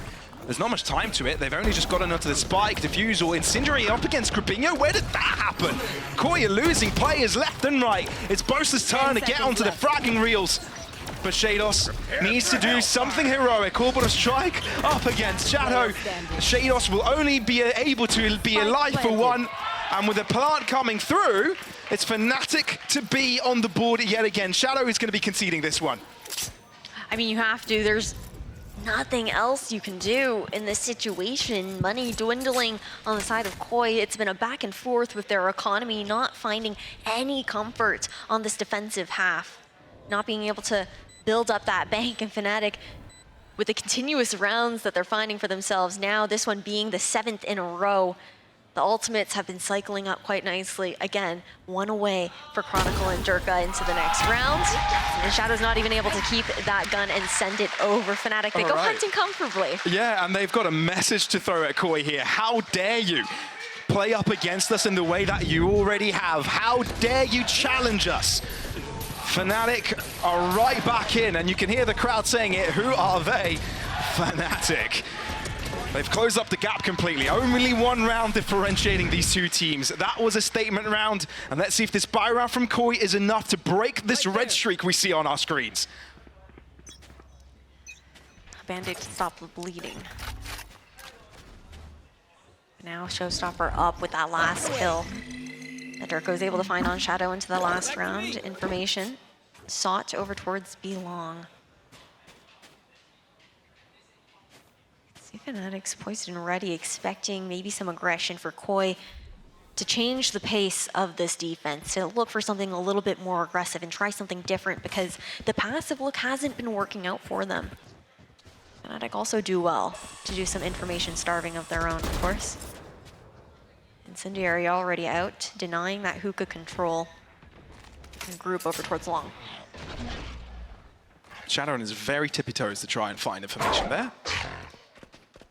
There's not much time to it. They've only just gotten onto the spike, defusal, incendiary up against Rubinho. Where did that happen? Koi are losing players left and right. It's Boaster's turn to get onto the fragging reels. But Shados needs to do something heroic. Orbital strike up against Shadow. Shados will only be able to be alive for one. And with the plant coming through, it's Fnatic to be on the board yet again. Shadow is going to be conceding this one. I mean, you have to. There's nothing else you can do in this situation. Money dwindling on the side of Koi. It's been a back and forth with their economy, not finding any comfort on this defensive half. Not being able to build up that bank, and Fnatic, with the continuous rounds that they're finding for themselves now, this one being the 7th in a row, the ultimates have been cycling up quite nicely. Again, one away for Chronicle and Durka into the next round. And Shadow's not even able to keep that gun and send it over. Fnatic, they go hunting comfortably. Yeah, and they've got a message to throw at Koi here. How dare you play up against us in the way that you already have? How dare you challenge us? Fnatic are right back in, and you can hear the crowd saying it. Who are they? Fnatic. They've closed up the gap completely. Only one round differentiating these two teams. That was a statement round. And let's see if this buy round from Koi is enough to break this red streak we see on our screens. Band-Aid to stop the bleeding. Now Showstopper up with that last kill that Durka was able to find on Shadow into the last round. Information sought over towards B-Long. Fnatic's poised and ready, expecting maybe some aggression for Koi to change the pace of this defense, to look for something a little bit more aggressive and try something different, because the passive look hasn't been working out for them. Fnatic also do well to do some information starving of their own, of course. Incendiary already out, denying that hookah control and group over towards Long. Shadow on his very tippy toes to try and find information there.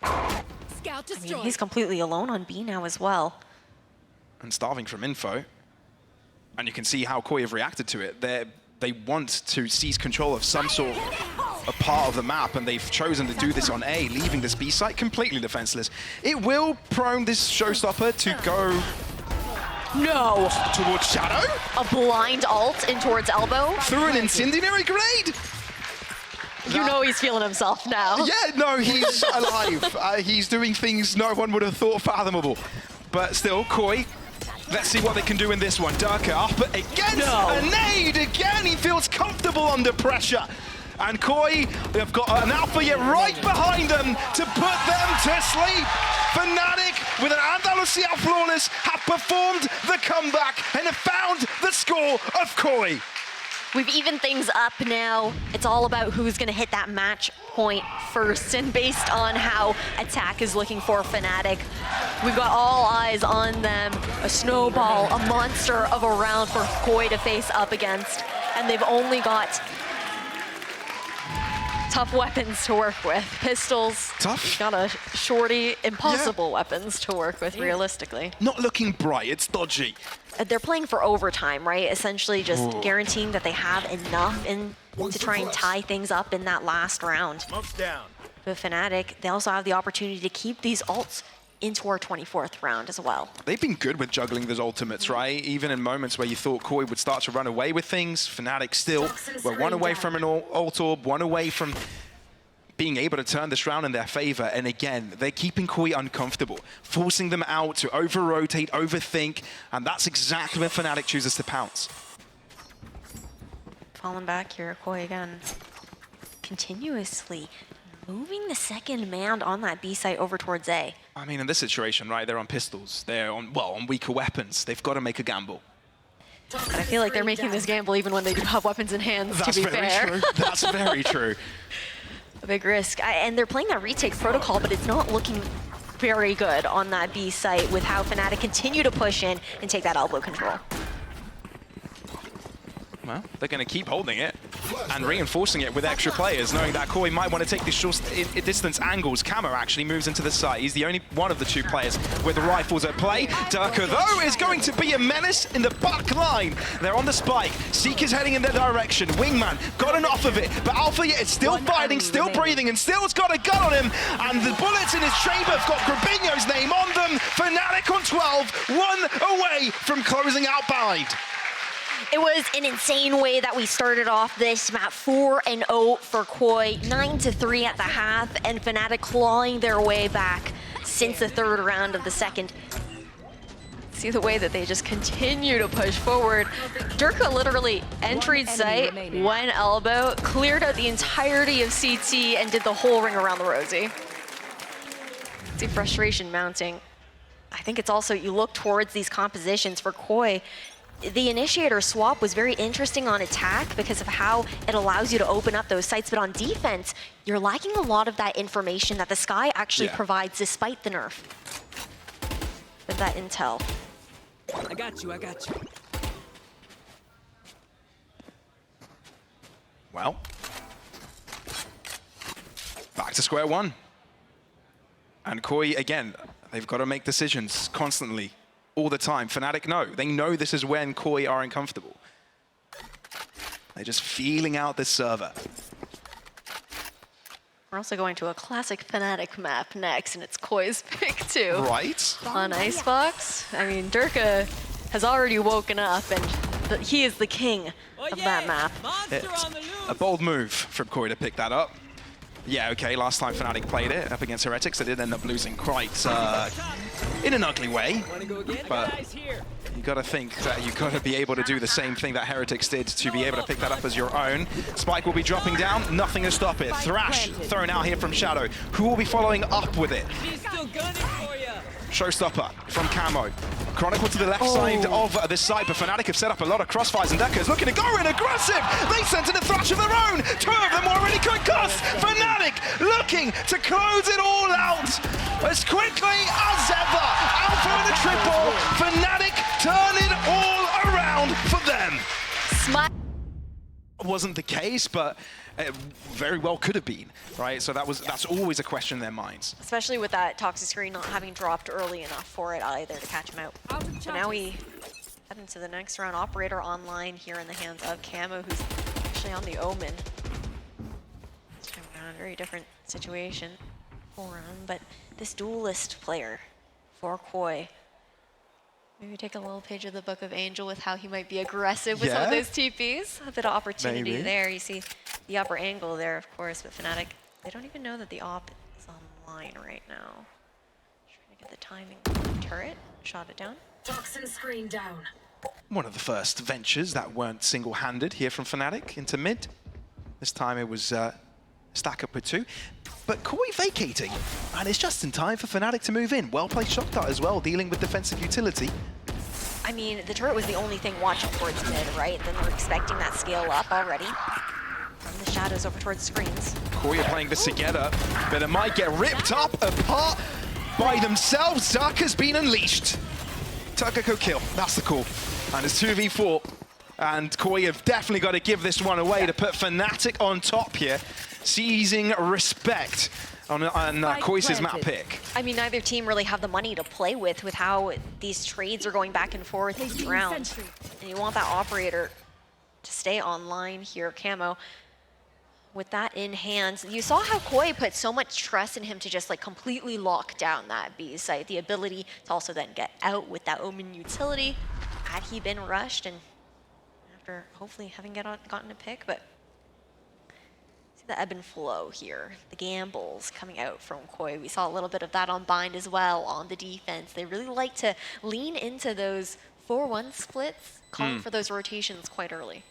Scout I mean, he's completely alone on B now as well. And starving from info. And you can see how Koi have reacted to it. They want to seize control of some sort of a part of the map, and they've chosen to do this on A, leaving this B site completely defenseless. It will prone this showstopper to go towards Shadow. A blind ult in towards elbow. Through an incendiary grenade. You know he's feeling himself now. Yeah, no, he's alive. He's doing things no one would have thought fathomable. But still, Koi, let's see what they can do in this one. Durka up against a nade again. He feels comfortable under pressure. And Koi have got an Alpha yet right behind them to put them to sleep. Fnatic, with an Andalusia flawless, have performed the comeback and have found the score of Koi. We've evened things up now. It's all about who's going to hit that match point first. And based on how attack is looking for Fnatic, we've got all eyes on them. A snowball, a monster of a round for Koi to face up against. And they've only got tough weapons to work with. Pistols. Tough? We've got a shorty, impossible weapons to work with realistically. Not looking bright, it's dodgy. They're playing for overtime, right? Essentially just guaranteeing that they have enough to try and tie things up in that last round. But Fnatic, they also have the opportunity to keep these ults into our 24th round as well. They've been good with juggling those ultimates, right? Even in moments where you thought Koi would start to run away with things, Fnatic still were one away from an ult orb, one away from being able to turn this round in their favor. And again, they're keeping Koi uncomfortable, forcing them out to over-rotate, overthink, and that's exactly when Fnatic chooses to pounce. Falling back here, Koi again. Continuously moving the second man on that B site over towards A. I mean, in this situation, right, they're on pistols. They're on, well, on weaker weapons. They've got to make a gamble. But I feel like they're making this gamble even when they do have weapons in hands, That's to be very fair. true. That's very true. A big risk. And they're playing that retake protocol, but it's not looking very good on that B site with how Fnatic continue to push in and take that elbow control. Well, they're going to keep holding it and reinforcing it with extra players, knowing that Koi might want to take these short distance angles. Camo actually moves into the site. He's the only one of the two players with the rifles at play. Durka, though, is going to be a menace in the back line. They're on the spike. Seeker's heading in their direction. Wingman got enough of it, but Alpha yet is still fighting, still breathing, and still's got a gun on him. And the bullets in his chamber have got Grabinho's name on them. Fnatic on 12, one away from closing out behind. It was an insane way that we started off this map. 4-0 for Koi, 9-3 at the half, and Fnatic clawing their way back since the third round of the second. See the way that they just continue to push forward. Durka literally entered site, one elbow, cleared out the entirety of CT, and did the whole ring around the Rosie. See frustration mounting. I think it's also, you look towards these compositions for Koi. The initiator swap was very interesting on attack because of how it allows you to open up those sites, but on defense, you're lacking a lot of that information that the Sky actually provides despite the nerf. With that intel. I got you, I got you. Well, back to square one. And Koi, again, they've got to make decisions constantly. All the time. Fnatic know. They know this is when Koi are uncomfortable. They're just feeling out this server. We're also going to a classic Fnatic map next, and it's Koi's pick too. Right? On Icebox. I mean, Durka has already woken up, and he is the king of that map. It's a bold move from Koi to pick that up. Yeah, okay, last time Fnatic played it up against Heretics, they did end up losing quite in an ugly way. But you got to think that you got to be able to do the same thing that Heretics did to be able to pick that up as your own. Spike will be dropping down, nothing to stop it. Thrash thrown out here from Shadow. Who will be following up with it? Showstopper from Camo. Chronicle to the left side of this side, but Fnatic have set up a lot of crossfires, and Durka is looking to go in aggressive. They sent in a Thrash of their own. Two of them already concussed. Fnatic looking to close it all out as quickly as ever. Alpha in a triple. Fnatic turn it all around for them. Wasn't the case, but it very well could have been, right? So that's always a question in their minds. Especially with that toxic screen not having dropped early enough for it either to catch him out. So now we head into the next round. Operator online here in the hands of Camo, who's actually on the Omen. This time around, very different situation for him, but this duelist player for Koi. Maybe take a little page of the Book of Angel with how he might be aggressive with some of those TPs. A bit of opportunity there. You see the upper angle there, of course, but Fnatic, they don't even know that the op is online right now. Trying to get the timing turret, shot it down. Toxin screen down. One of the first ventures that weren't single-handed here from Fnatic into mid. This time it was stack up with 2. But Koi vacating, and it's just in time for Fnatic to move in. Well-placed shot dart as well, dealing with defensive utility. I mean, the turret was the only thing watching towards mid, right? Then we're expecting that scale up already. From the shadows over towards screens. Koi are playing this together, but it might get ripped up apart by themselves. Zaka's been unleashed. Takako kill, that's the call. And it's 2v4. And Koi have definitely got to give this one away to put Fnatic on top here. Seizing respect on Koi's map pick. I mean, neither team really have the money to play with how these trades are going back and forth each round. And you want that operator to stay online here, Camo. With that in hand, you saw how Koi put so much trust in him to just like completely lock down that B site. The ability to also then get out with that Omen utility. Had he been rushed and after hopefully having gotten a pick, but see the ebb and flow here. The gambles coming out from Koi. We saw a little bit of that on Bind as well on the defense. They really like to lean into those 4-1 splits, calling for those rotations quite early.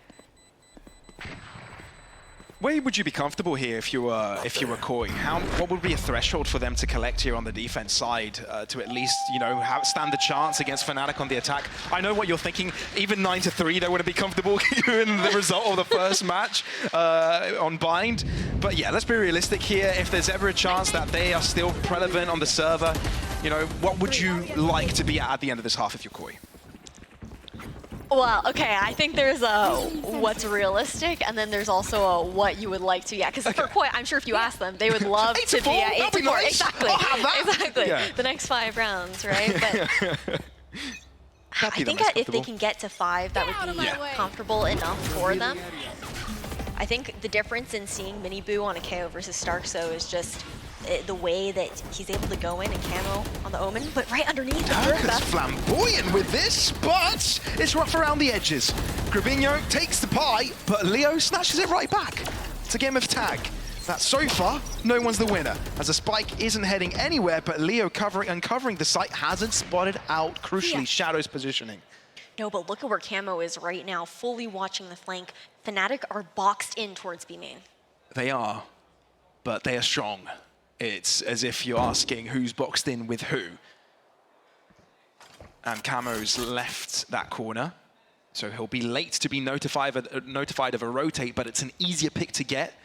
Where would you be comfortable here if you were Koi? What would be a threshold for them to collect here on the defense side to at least, you know, stand the chance against Fnatic on the attack? I know what you're thinking. Even 9-3, they wouldn't be comfortable given the result of the first match on Bind. But yeah, let's be realistic here. If there's ever a chance that they are still relevant on the server, you know, what would you like to be at the end of this half if you're Koi? Well, okay, I think there's a what's realistic, and then there's also a what you would like to. Yeah, because for Koi, I'm sure if you ask them, they would love to be at 8-4. Nice. Exactly. Exactly. Yeah. The next 5 rounds, right? But I think if they can get to 5, that would be comfortable enough for them. I think the difference in seeing Mini Boo on a KO versus Starkso is just the way that he's able to go in and Camo on the Omen, but right underneath Darka's flamboyant with this, but it's rough around the edges. Grabinho takes the pie, but Leo snatches it right back. It's a game of tag. That so far, no one's the winner, as the spike isn't heading anywhere, but Leo uncovering the site hasn't spotted out, crucially, Shadow's positioning. No, but look at where Camo is right now, fully watching the flank. Fnatic are boxed in towards B main. They are, but they are strong. It's as if you're asking who's boxed in with who. And Camo's left that corner, so he'll be late to be notified of a rotate, but it's an easier pick to get.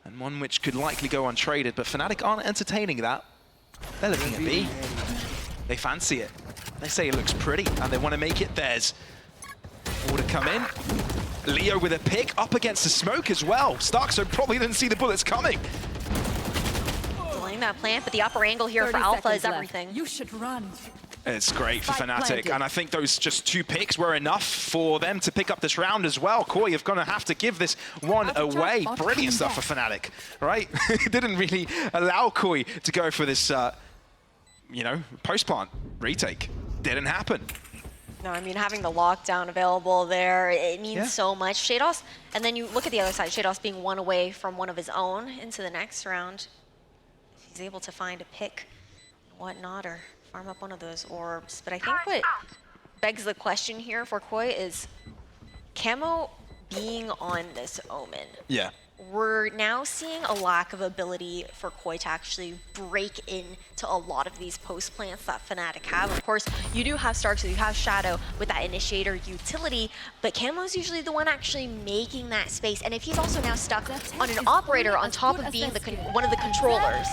And one which could likely go untraded, but Fnatic aren't entertaining that. They're looking at B. They fancy it. They say it looks pretty, and they want to make it theirs. Order come in. Leo with a pick, up against the smoke as well. Starkso probably didn't see the bullets coming. That plant, but the upper angle here for Alpha is everything. You should run. It's great for Fnatic, and I think those just 2 picks were enough for them to pick up this round as well. Koi are going to have to give this one away. Brilliant stuff for Fnatic, right? Didn't really allow Koi to go for this, you know, post-plant retake. Didn't happen. No, I mean, having the lockdown available there, it means so much. Shados, and then you look at the other side, Shados being 1 away from one of his own into the next round. He's able to find a pick and whatnot, or farm up one of those orbs. But I think what begs the question here for Koi is Camo being on this Omen. Yeah. We're now seeing a lack of ability for Koi to actually break into a lot of these post plants that Fnatic have. Of course, you do have Stark, so you have Shadow with that initiator utility, but Camo's usually the one actually making that space. And if he's also now stuck on an operator on top of being one of the controllers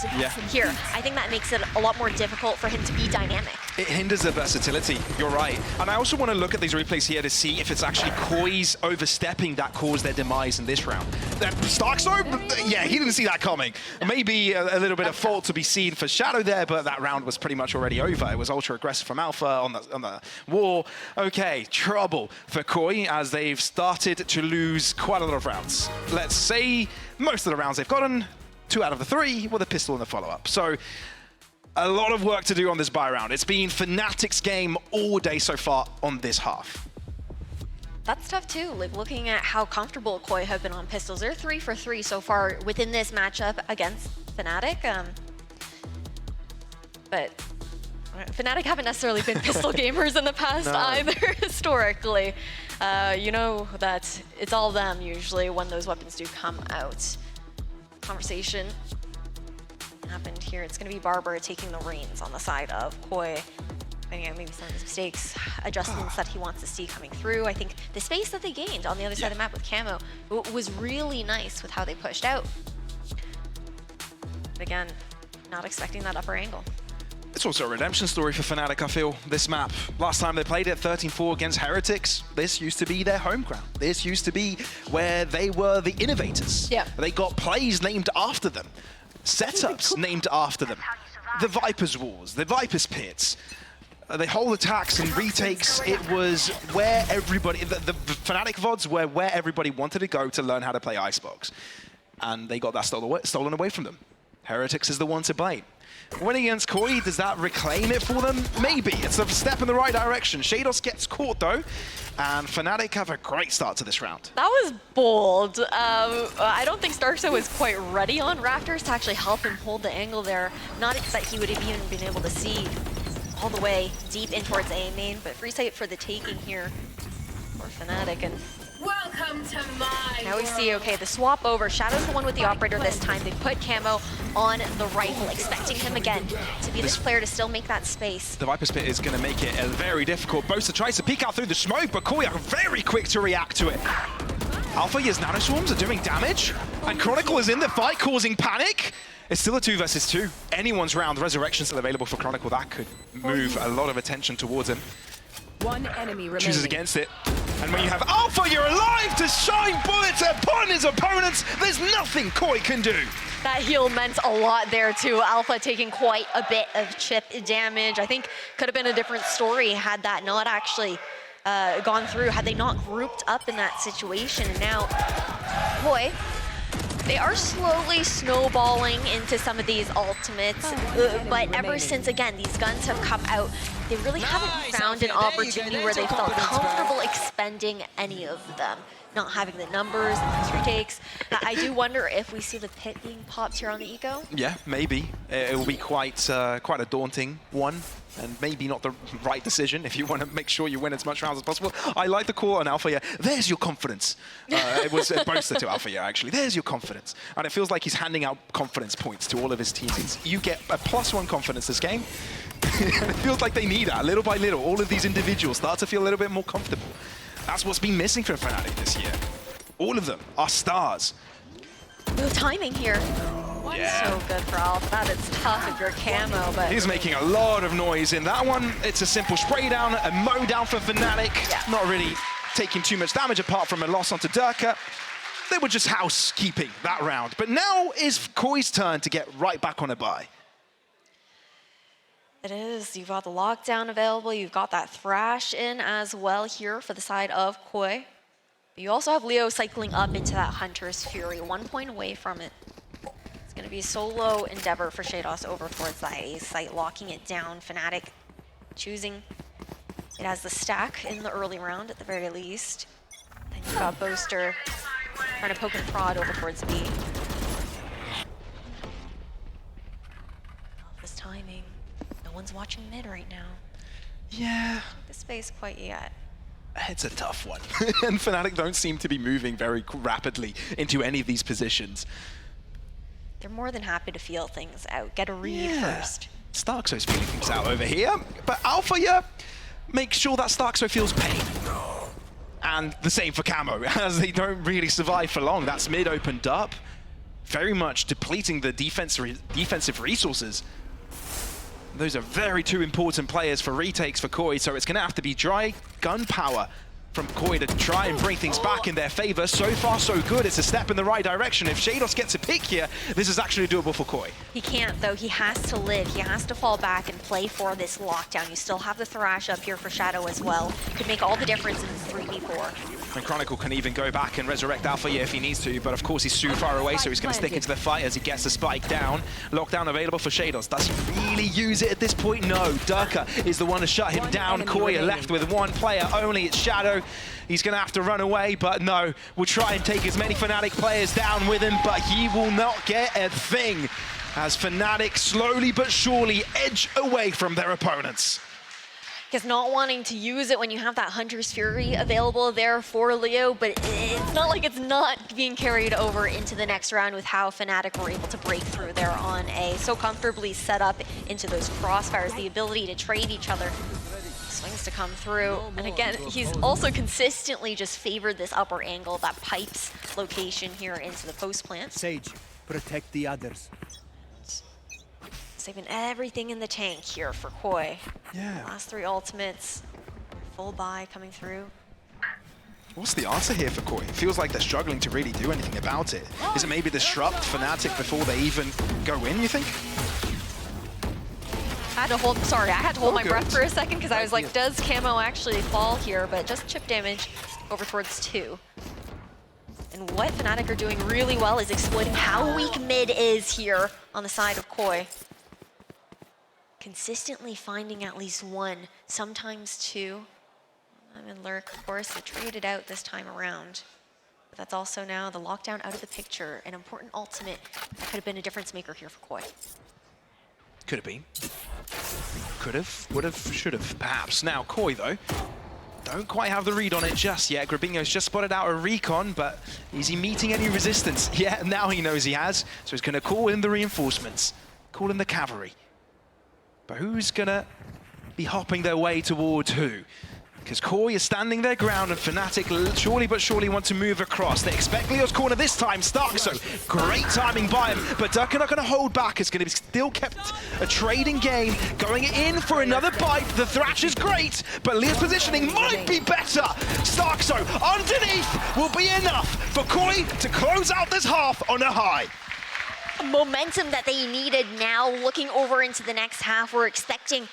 here, I think that makes it a lot more difficult for him to be dynamic. It hinders the versatility, you're right. And I also want to look at these replays here to see if it's actually Koi's overstepping that caused their demise in this round. That Starkso, yeah, he didn't see that coming. Maybe a little bit of fault to be seen for Shadow there, but that round was pretty much already over. It was ultra aggressive from Alpha on the wall. Okay, trouble for Koi as they've started to lose quite a lot of rounds. Let's say most of the rounds they've gotten, 2 out of the 3 with a pistol in the follow-up. So a lot of work to do on this buy round. It's been Fnatic's game all day so far on this half. That's tough too, like looking at how comfortable Koi have been on pistols. They're 3 for 3 so far within this matchup against Fnatic. But Fnatic haven't necessarily been pistol gamers in the past either, historically. You know that it's all them usually when those weapons do come out. Conversation happened here. It's going to be Barber taking the reins on the side of Koi. Finding out maybe some of his mistakes, adjustments that he wants to see coming through. I think the space that they gained on the other side of the map with Camo was really nice with how they pushed out. But again, not expecting that upper angle. It's also a redemption story for Fnatic, I feel, this map. Last time they played it, 13-4 against Heretics, this used to be their home ground. This used to be where they were the innovators. Yeah. They got plays named after them, setups named after them. The Viper's Wars, the Viper's Pits, the whole attacks and retakes, it was where everybody, the Fnatic VODs were where everybody wanted to go to learn how to play Icebox. And they got that stolen away from them. Heretics is the one to blame. Winning against Koi, does that reclaim it for them? Maybe. It's a step in the right direction. Shados gets caught though, and Fnatic have a great start to this round. That was bold. I don't think Starkso was quite ready on Raptors to actually help him hold the angle there. Not that he would have even been able to see all the way deep in towards A main, but free sight for the taking here for Fnatic. And Welcome to my now we see, okay, the swap over. Shadow's the one with the operator this time. They put Camo on the rifle, expecting him again to be this player to still make that space. The Viper's Pit is going to make it very difficult. Boaster tries to peek out through the smoke, but Koi are very quick to react to it. Alpha, yes, nanoswarms are doing damage, and Chronicle is in the fight, causing panic. It's still a 2 versus 2. Anyone's round. Resurrection still available for Chronicle. That could move a lot of attention towards him. One enemy remaining. Chooses against it. And when you have Alpha, you're alive to shine bullets upon his opponents. There's nothing Koi can do. That heal meant a lot there too. Alpha taking quite a bit of chip damage. I think could have been a different story had that not actually gone through, had they not grouped up in that situation. And now, Koi, they are slowly snowballing into some of these ultimates, but ever since, again, these guns have come out, they really haven't found an opportunity where they felt comfortable expending any of them. Not having the numbers and the retakes. I do wonder if we see the pit being popped here on the eco. Yeah, maybe. It will be quite a daunting one, and maybe not the right decision if you want to make sure you win as much rounds as possible. I like the call on Alpha, yeah. There's your confidence. It was a boaster to Alpha, yeah, actually. There's your confidence. And it feels like he's handing out confidence points to all of his teammates. You get a +1 confidence this game. It feels like they need that, little by little. All of these individuals start to feel a little bit more comfortable. That's what's been missing from Fnatic this year. All of them are stars. The timing here. Yeah. So good for Alpha. That is tough if you're Camo, but He's making a lot of noise in that one. It's a simple spray down, a mow down for Fnatic. Yeah. Not really taking too much damage apart from a loss onto Durka. They were just housekeeping that round. But now is Koi's turn to get right back on a buy. it is. You've got the lockdown available. You've got that thrash in as well here for the side of Koi. But you also have Leo cycling up into that Hunter's Fury, 1 point away from it. It's going to be a solo endeavor for Shados over towards that A site, locking it down. Fnatic choosing it as the stack in the early round at the very least. Then you've got Boaster trying to poke and prod over towards B. This timing. No one's watching mid right now. Yeah. The space quite yet. It's a tough one. And Fnatic don't seem to be moving very rapidly into any of these positions. They're more than happy to feel things out. Get a read first. Starkso's feeling things out over here. But Alpha, yeah, make sure that Starkso feels pain. And the same for Camo, as they don't really survive for long. That's mid opened up, very much depleting the defensive resources. Those are two important players for retakes for Koi, so it's going to have to be dry gunpowder from Koi to try and bring things back in their favor. So far, so good. It's a step in the right direction. If Shados gets a pick here, this is actually doable for Koi. He can't, though. He has to live. He has to fall back and play for this lockdown. You still have the Thrash up here for Shadow as well. Could make all the difference in the 3v4. And Chronicle can even go back and resurrect Alpha if he needs to, but of course he's too far away, so he's going to stick into the fight as he gets the spike down. Lockdown available for Shados. Does he really use it at this point? No. Durka is the one to shut him down. Koi left with one player only. It's Shadow. He's going to have to run away, but no. We'll try and take as many Fnatic players down with him, but he will not get a thing as Fnatic slowly but surely edge away from their opponents. Because not wanting to use it when you have that Hunter's Fury available there for Leo, but it's not like it's not being carried over into the next round with how Fnatic were able to break through there on A. So comfortably set up into those crossfires, the ability to trade each other. Swings to come through. And again, he's also consistently just favored this upper angle, that pipes location here into the post plant. Sage, protect the others. Saving everything in the tank here for Koi. Yeah. Last 3 ultimates, full buy coming through. What's the answer here for Koi? It feels like they're struggling to really do anything about it. Is it maybe disrupt Fnatic before they even go in, you think? I had to hold my breath for a second because I was like, does camo actually fall here? But just chip damage over towards 2. And what Fnatic are doing really well is exploiting how weak mid is here on the side of Koi. Consistently finding at least 1, sometimes 2. And Lurk, of course, they traded out this time around. But that's also now the lockdown out of the picture. An important ultimate that could have been a difference maker here for Koi. Could have been. Could have, would have, should have, perhaps. Now, Koi, though, don't quite have the read on it just yet. Grabinho's just spotted out a recon, but is he meeting any resistance? Yeah, now he knows he has. So he's going to call in the reinforcements, call in the cavalry. But who's going to be hopping their way towards who? Because Koi is standing their ground and Fnatic surely but surely want to move across. They expect Leo's corner this time. Starkso, great timing by him, but Durka not going to hold back. It's going to be still kept a trading game. Going in for another bite. The Thrash is great, but Leo's positioning might be better. Starkso underneath will be enough for Koi to close out this half on a high. Momentum that they needed now. Looking over into the next half, we're expecting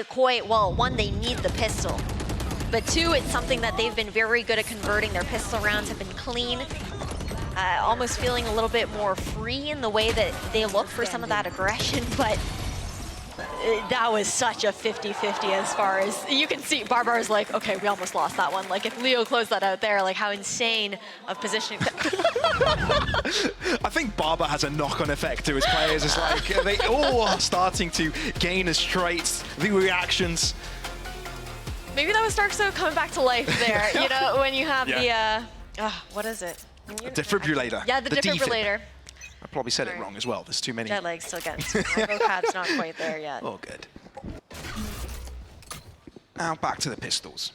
Koi, well, 1, they need the pistol. But 2, it's something that they've been very good at converting. Their pistol rounds have been clean. Almost feeling a little bit more free in the way that they look for some of that aggression, but that was such a 50-50 as far as, you can see Barbar's like, okay, we almost lost that one. Like if Leo closed that out there, like how insane of positioning. I think Barber has a knock-on effect to his players. It's like they all are starting to gain his traits, the reactions. Maybe that was Starkso coming back to life there, you know, when you have the, what is it? A defibrillator. Yeah, the defibrillator. I probably said it wrong as well. There's too many. Jet lag still getting to me. My vocab's not quite there yet. Oh, good. Now back to the pistols.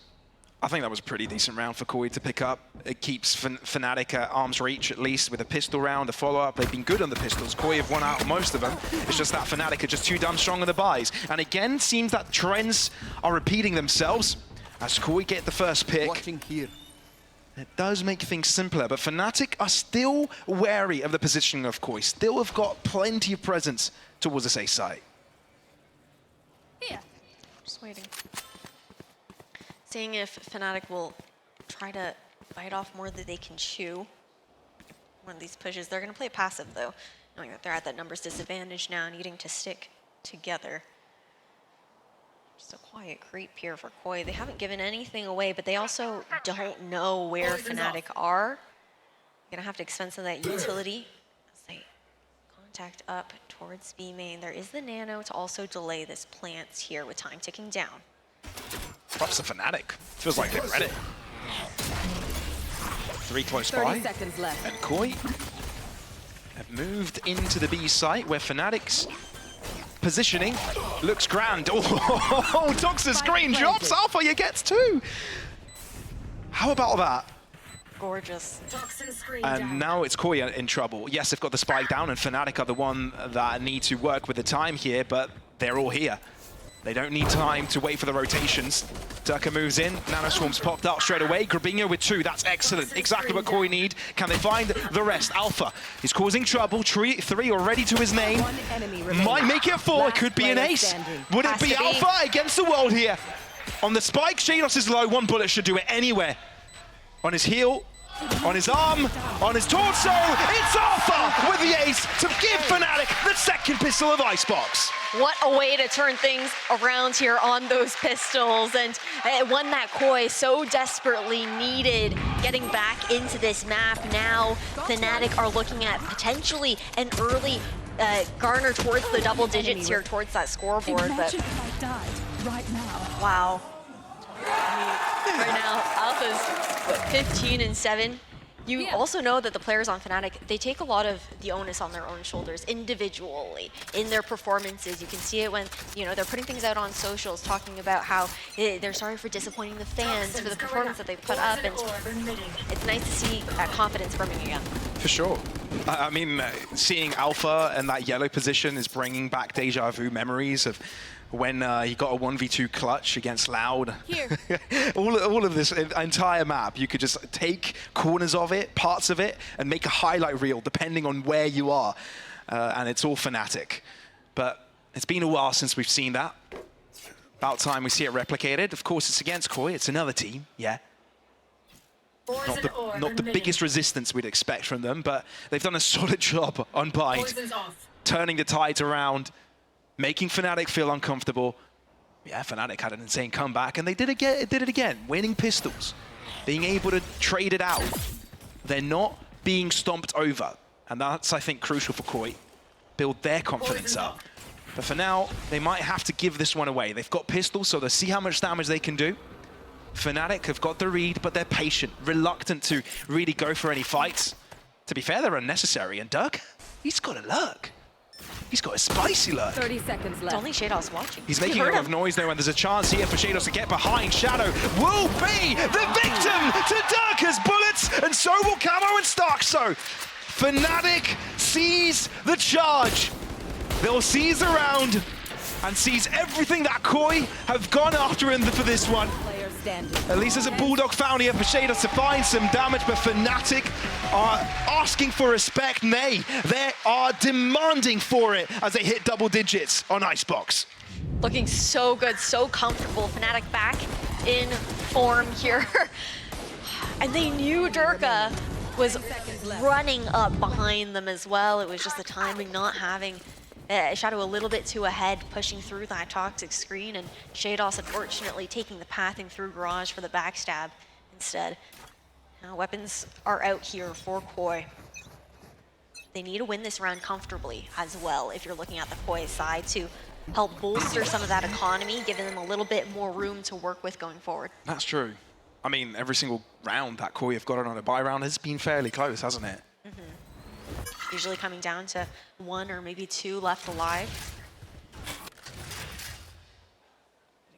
I think that was a pretty decent round for Koi to pick up. It keeps Fnatic at arm's reach, at least, with a pistol round, a follow-up. They've been good on the pistols. Koi have won out most of them. It's just that Fnatic are just too damn strong on the buys. And again, seems that trends are repeating themselves as Koi get the first pick. Watching here. It does make things simpler, but Fnatic are still wary of the positioning of Koi. Still have got plenty of presence towards this A site. Yeah. Just waiting. Seeing if Fnatic will try to bite off more than they can chew. One of these pushes. They're going to play passive, though, knowing that they're at that numbers disadvantage now, needing to stick together. Just a quiet creep here for Koi. They haven't given anything away, but they also don't know where Fnatic are. Going to have to expend some of that utility as they contact up towards B main. There is the nano to also delay this plant here with time ticking down. Props to Fnatic. Feels like they've read it. 3 close 30 by. seconds left. And Koi have moved into the B site where Fnatic's positioning looks grand. Oh, Tox's screen drops. Alpha, you gets 2. How about that? Gorgeous. And now it's Koi in trouble. Yes, they've got the spike down, and Fnatic are the one that need to work with the time here, but they're all here. They don't need time to wait for the rotations. Durka moves in, Nanoswarm's popped up straight away. Grabinho with 2, that's excellent. Exactly what Koi need. Can they find the rest? Alpha is causing trouble. 3 already to his name. One enemy remaining. Might make it 4, it could be an ace. Standing. Would it Has be to be. Alpha against the world here? On the spike, Shados is low. 1 bullet should do it anywhere. On his heel, on his arm, on his torso, it's Alpha with the ace to give Fnatic the second pistol of Icebox. What a way to turn things around here on those pistols, and one that Koi so desperately needed getting back into this map. Now Fnatic are looking at potentially an early garner towards the double digits here, towards that scoreboard. But Imagine if I died right now. wow. Right now, Alpha's what, 15 and 7. You also know that the players on Fnatic, they take a lot of the onus on their own shoulders individually in their performances. You can see it when, you know, they're putting things out on socials, talking about how they're sorry for disappointing the fans for the performance that they put up, and it's nice to see that confidence brimming again. For sure. I mean, seeing Alpha in that yellow position is bringing back deja vu memories of when he got a 1v2 clutch against Loud. Here. all of this entire map, you could just take corners of it, parts of it, and make a highlight reel depending on where you are. And it's all Fnatic. But it's been a while since we've seen that. About time we see it replicated. Of course, it's against Koi. It's another team, yeah. Not the biggest resistance we'd expect from them, but they've done a solid job on Bind, turning the tides around, making Fnatic feel uncomfortable. Yeah, Fnatic had an insane comeback, and they did it again, winning pistols, being able to trade it out. They're not being stomped over, and that's, I think, crucial for Koi. Build their confidence up. But for now, they might have to give this one away. They've got pistols, so they'll see how much damage they can do. Fnatic have got the read, but they're patient, reluctant to really go for any fights. To be fair, they're unnecessary, and Doug, he's got a lurk. He's got a spicy lurk. 30 seconds It's left. only Shados watching. He's making a lot of noise though, and there's a chance here for Shados to get behind. Shadow will be the victim to Durka's bullets, and so will Camo and Stark. So Fnatic seize the charge. They'll seize the round and seize everything that Koi have gone after in for this one. Player standing. At least there's a Bulldog found here for Shados to find some damage, but Fnatic are asking for respect. Nay, they are demanding for it as they hit double digits on Icebox. Looking so good, so comfortable. Fnatic back in form here. And they knew Durka was running up behind them as well. It was just the timing, not having Shadow a little bit too ahead, pushing through that toxic screen, and Shados unfortunately taking the pathing through Garage for the backstab instead. Now weapons are out here for Koi. They need to win this round comfortably as well if you're looking at the Koi side to help bolster some of that economy, giving them a little bit more room to work with going forward. That's true. I mean, every single round that Koi have gotten on a buy round has been fairly close, hasn't it? Usually coming down to 1 or maybe 2 left alive.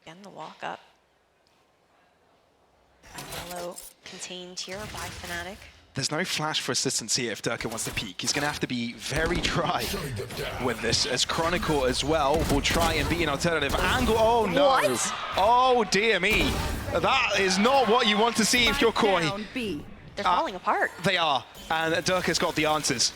Again, the walk up. Yellow contained here by Fnatic. There's no flash for assistance here if Durka wants to peek. He's going to have to be very dry with this, as Chronicle as well will try and be an alternative angle. Oh no! What? Oh dear me! That is not what you want to see if you're Koi. Down B. They're falling apart. They are, and Durka's got the answers.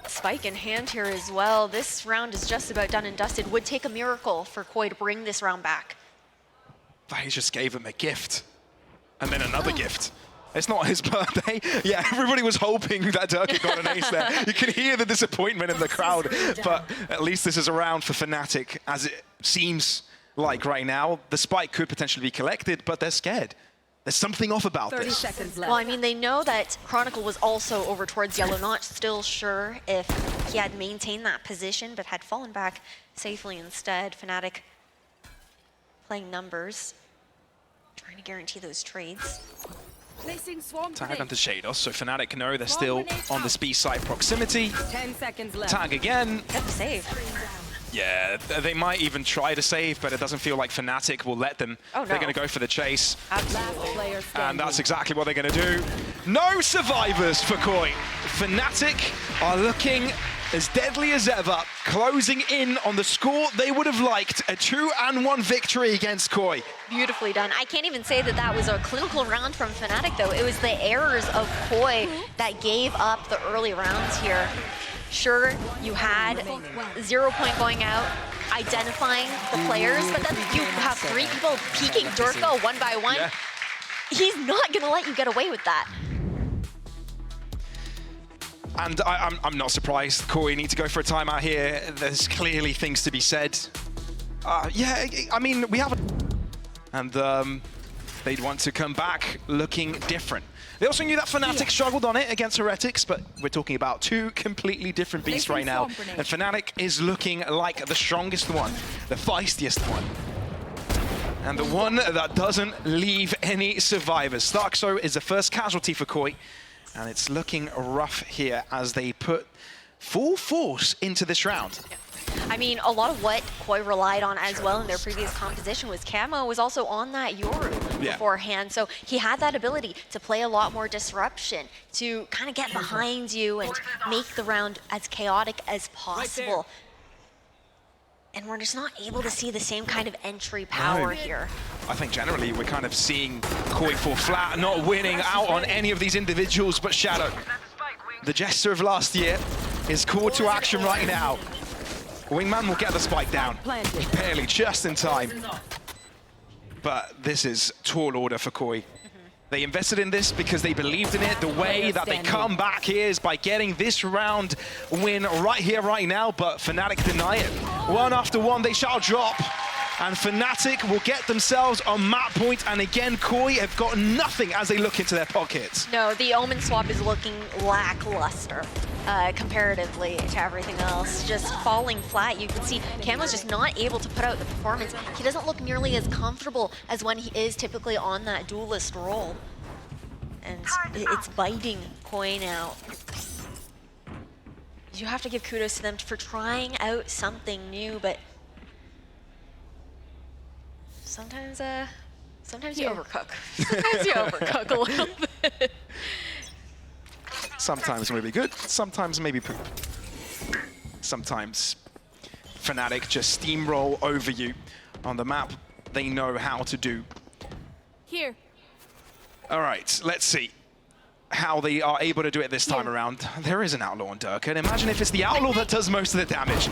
Spike in hand here as well. This round is just about done and dusted. Would take a miracle for Koi to bring this round back. They just gave him a gift, and then another gift. It's not his birthday. Yeah, everybody was hoping that Durka got an ace there. You can hear the disappointment in the crowd, but at least this is a round for Fnatic, as it seems like right now. The spike could potentially be collected, but they're scared. There's something off about 30 this. seconds left. Well, I mean, they know that Chronicle was also over towards yellow, not still sure if he had maintained that position, but had fallen back safely instead. Fnatic playing numbers, trying to guarantee those trades. Placing swarm Tag grenade. onto Shados, so Fnatic know they're still on the B side proximity. 10 seconds left. Tag again. Good save. Yeah, they might even try to save, but it doesn't feel like Fnatic will let them. Oh, no. They're going to go for the chase. Last Absolutely. player standing. And that's exactly what they're going to do. No survivors for Koi. Fnatic are looking as deadly as ever, closing in on the score they would have liked, a 2-1 victory against Koi. Beautifully done. I can't even say that that was a clinical round from Fnatic, though. It was the errors of Koi that gave up the early rounds here. Sure, you had 0 point going out, identifying the players, but then you have 3 people peeking Durka one by one. Yeah. He's not going to let you get away with that. And I'm not surprised. Koi need to go for a timeout here. There's clearly things to be said. Yeah, I mean, we have and they'd want to come back looking different. They also knew that Fnatic struggled on it against Heretics, but we're talking about 2 completely different beasts right now. And Fnatic is looking like the strongest one, the feistiest one. And the one that doesn't leave any survivors. Starkso is the first casualty for Koi. And it's looking rough here as they put full force into this round. I mean, a lot of what Koi relied on as well in their previous composition was Camo was also on that Yoru beforehand. So he had that ability to play a lot more disruption, to kind of get behind you and make the round as chaotic as possible. And we're just not able to see the same kind of entry power here. I think generally we're kind of seeing Koi fall flat, not winning out on any of these individuals, but Shadow, the jester of last year, is called to action right now. Wingman will get the spike down, barely, just in time. But this is tall order for Koi. They invested in this because they believed in it. The way that they come back here is by getting this round win right here, right now, but Fnatic deny it. 1 after 1, they shall drop, and Fnatic will get themselves a map point, and again, Koi have got nothing as they look into their pockets. No, the Omen swap is looking lackluster comparatively to everything else. Just falling flat. You can see Camo's just not able to put out the performance. He doesn't look nearly as comfortable as when he is typically on that duelist role. And it's biting Koi now. You have to give kudos to them for trying out something new, but sometimes you overcook. Sometimes you overcook a little bit. Sometimes maybe good, sometimes maybe poop. Sometimes Fnatic just steamroll over you on the map they know how to do. Here. All right, let's see how they are able to do it this time around. There is an Outlaw on Durka, and imagine if it's the Outlaw that does most of the damage.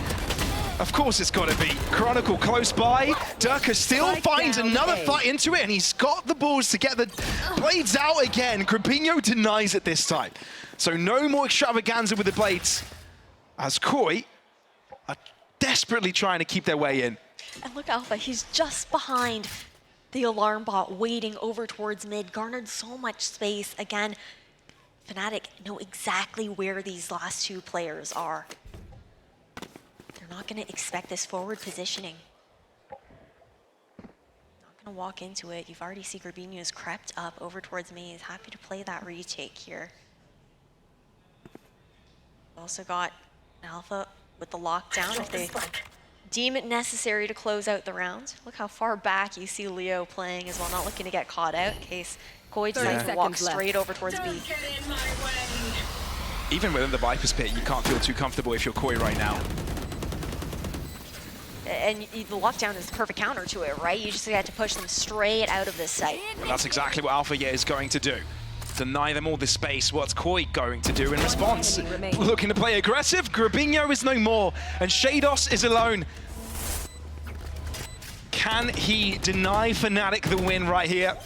Of course it's got to be. Chronicle close by. Durka still finds another fight into it, and he's got the balls to get the blades out again. Grabinho denies it this time. So no more extravaganza with the blades, as Koi are desperately trying to keep their way in. And look, Alpha, he's just behind the alarm bot, waiting over towards mid, garnered so much space. Again, Fnatic know exactly where these last 2 players are. They're not going to expect this forward positioning. Not going to walk into it. You've already seen Grabinho's crept up over towards me. He's happy to play that retake here. Also got Alpha with the lockdown if they deem it necessary to close out the round. Look how far back you see Leo playing as well, not looking to get caught out in case Koi decides to walk straight over towards B. Even within the Viper's Pit, you can't feel too comfortable if you're Koi right now. And the lockdown is the perfect counter to it, right? You just had to push them straight out of this site. And that's exactly what Alpha is going to do. Deny them all this space. What's Koi going to do in response? Looking to play aggressive. Grabinho is no more, and Shados is alone. Can he deny Fnatic the win right here?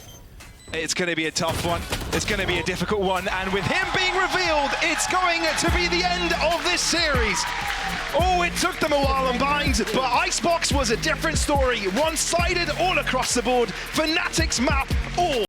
It's going to be a tough one. It's going to be a difficult one, and with him being revealed, it's going to be the end of this series. Oh, it took them a while on Bind, but Icebox was a different story. One-sided all across the board. Fnatic's map all